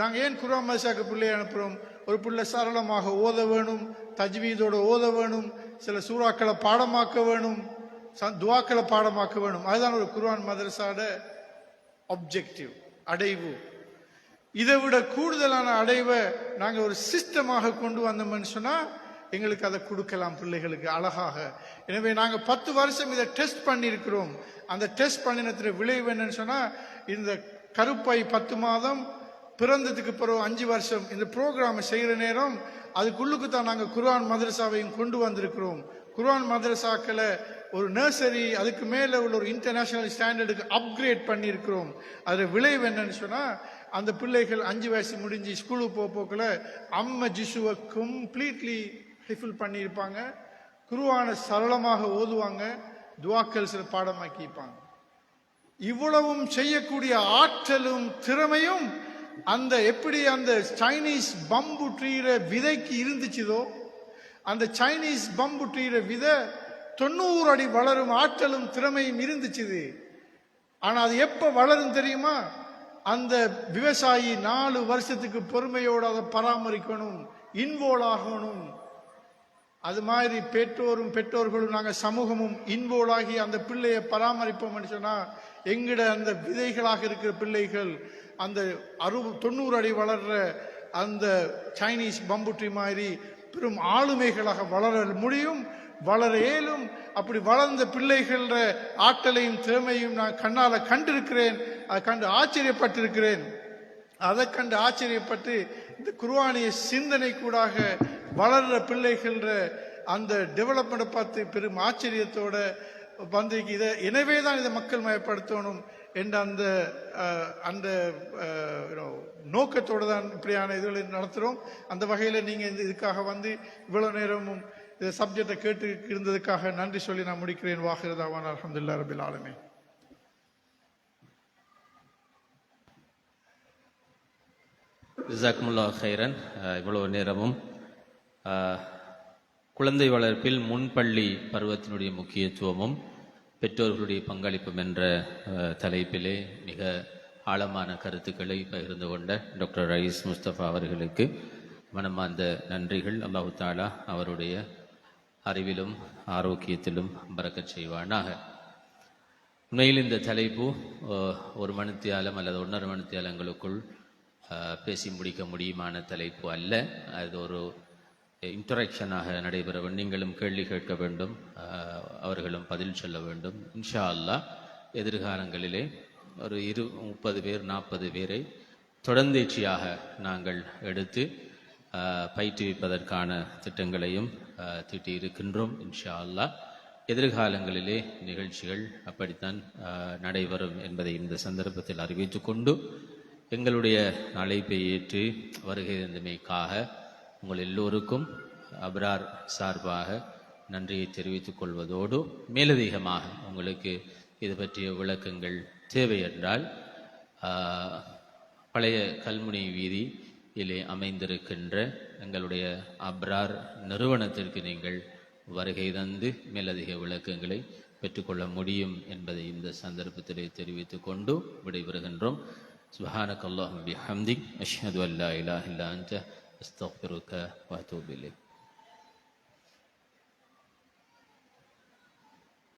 நாங்கள் ஏன் குர்ஆன் மதரசாக்கு பிள்ளையை அனுப்புறோம்? ஒரு பிள்ளை சரளமாக ஓத வேணும், தஜ்வீதோட ஓத வேணும், சில சூறாக்களை பாடமாக்க வேணும், துவாக்களை பாடமாக்க வேணும். அதுதான் ஒரு குர்ஆன் மதரசாட ஆப்ஜெக்டிவ், அடைவு. இதை விட கூடுதலான அடைவை நாங்கள் ஒரு சிஸ்டமாக கொண்டு வந்தோம்னு சொன்னா எங்களுக்கு அதை கொடுக்கலாம் பிள்ளைகளுக்கு அழகாக. எனவே நாங்கள் 10 வருஷம் இதை டெஸ்ட் பண்ணியிருக்கிறோம். அந்த டெஸ்ட் பண்ணினத்துல விளைவு என்னன்னு சொன்னா இந்த கருப்பை 10 மாதம் பிறந்ததுக்கு பிறகு 5 வருஷம் இந்த ப்ரோக்ராம் செய்யற நேரம் அதுக்குள்ளுக்கு தான் நாங்கள் குர்ஆன் மதரசாவையும் கொண்டு வந்திருக்கிறோம். குர்ஆன் மதரசாக்களை ஒரு நர்சரி, அதுக்கு மேல உள்ள ஒரு இன்டர்நேஷனல் ஸ்டாண்டர்டுக்கு அப்கிரேட் பண்ணியிருக்கிறோம். அது விளைவு என்னன்னு சொன்னா அந்த பிள்ளைகள் 5 வயசு முடிஞ்சு ஸ்கூலுக்கு போக்குல அம்ம ஜிசுவை கம்ப்ளீட்லி ஹிஃபில் பண்ணியிருப்பாங்க, குர்ஆனை சரளமாக ஓதுவாங்க, துவாக்கள் சில பாடமாக்கிப்பாங்க. இவ்வளவும் செய்யக்கூடிய ஆற்றலும் திறமையும் அந்த எப்படி அந்த சைனீஸ் பம்பு ட்ரீர விதைக்கு இருந்துச்சுதோ, அந்த சைனீஸ் பம்பு ட்ரீர விதை 90 அடி வளரும் ஆற்றலும் திறமையும் இருந்துச்சு. ஆனா அது எப்ப வளரும் தெரியுமா? அந்த விவசாயி 4 வருஷத்துக்கு பொறுமையோடு அதை பராமரிக்கணும், இன்வால்வ் ஆகணும். அது மாதிரி பெற்றோர்களும் நாங்க சமூகமும் இன்வால்வ் ஆகி அந்த பிள்ளையை பராமரிப்போம் சொன்னா எங்கட அந்த விதைகளாக இருக்கிற பிள்ளைகள் அந்த 90 அடி வளர்ற அந்த சைனீஸ் பம்புட்ரி மாதிரி பெரும் ஆளுமைகளாக வளர முடியும், வளர இயலும். அப்படி வளர்ந்த பிள்ளைகள ஆற்றலையும் திறமையும் நான் கண்ணால கண்டிருக்கிறேன், அதை கண்டு ஆச்சரியப்பட்டிருக்கிறேன். அதை கண்டு ஆச்சரியப்பட்டு இந்த குர்ஆனிய சிந்தனை கூடாக வளர்ற பிள்ளைகள அந்த டெவலப்மெண்ட் பார்த்து பெரும் ஆச்சரியத்தோட வந்து இதை எனவேதான் இதை மக்கள் மயப்படுத்தணும் என்ற அந்த அந்த நோக்கத்தோடு தான் இப்படியான இதுகளை நடத்துகிறோம். அந்த வகையில் நீங்கள் இதுக்காக வந்து இவ்வளவு நேரமும் இந்த சப்ஜெக்டை கேட்டு இருந்ததுக்காக நன்றி சொல்லி நான் முடிக்கிறேன். வாஹிர் தாவானா அல்ஹம்துலில்லாஹி ரப்பில் ஆலமீன். ஜஸாக்குமுல்லா ஹைரன். இவ்வளவு நேரமும் குழந்தை வளர்ப்பில் முன்பள்ளி பருவத்தினுடைய முக்கியத்துவமும் பெற்றோர்களுடைய பங்களிப்பும் என்ற தலைப்பிலே மிக ஆழமான கருத்துக்களை பகிர்ந்து கொண்ட டாக்டர் ரயீஸ் முஸ்தபா அவர்களுக்கு மனமார்ந்த நன்றிகள். அல்லாஹு தாலா அவருடைய அறிவிலும் ஆரோக்கியத்திலும் பரக்கத் செய்வானாக. உண்மையில் இந்த தலைப்பு ஒரு மணித்தியாலம் அல்லது 1.5 மணித்தியாலங்களுக்குள் பேசி முடிக்க முடியுமான தலைப்பு அல்ல. அது ஒரு இன்டராக்ஷனாக நடைபெற வேண்டும். நீங்களும் கேள்வி கேட்க வேண்டும், அவர்களும் பதில் சொல்ல வேண்டும். இன்ஷா அல்லாஹ் எதிர்காலங்களிலே ஒரு 30 பேர் 40 பேரை தொடர்ந்தேர்ச்சியாக நாங்கள் எடுத்து பயிற்றுவிப்பதற்கான திட்டங்களையும் தீட்டி இருக்கின்றோம். இன்ஷா அல்லாஹ் எதிர்காலங்களிலே நிகழ்ச்சிகள் அப்படித்தான் நடைபெறும் என்பதை இந்த சந்தர்ப்பத்தில் அறிவித்துக் கொண்டு, எங்களுடைய அழைப்பை ஏற்று வருகை தந்தமைக்காக உங்கள் எல்லோருக்கும் அப்ரார் சார்பாக நன்றியை தெரிவித்துக் கொள்வதோடு, மேலதிகமாக உங்களுக்கு இது பற்றிய விளக்கங்கள் தேவை என்றால் பழைய கல்முனை வீதியிலே அமைந்திருக்கின்ற எங்களுடைய அப்ரார் நிறுவனத்திற்கு நீங்கள் வருகை தந்து மேலதிக விளக்கங்களை பெற்றுக்கொள்ள முடியும் என்பதை இந்த சந்தர்ப்பத்திலே தெரிவித்துக் கொண்டு விடைபெறுகின்றோம். சுப்ஹானக அல்லாஹும்ம பிஹம்திக் அஷ்ஹது அல்லா இலாஹா இல்லா அன்த அஸ்தக்ஃபிருக வ அத்தூபு இலைக்.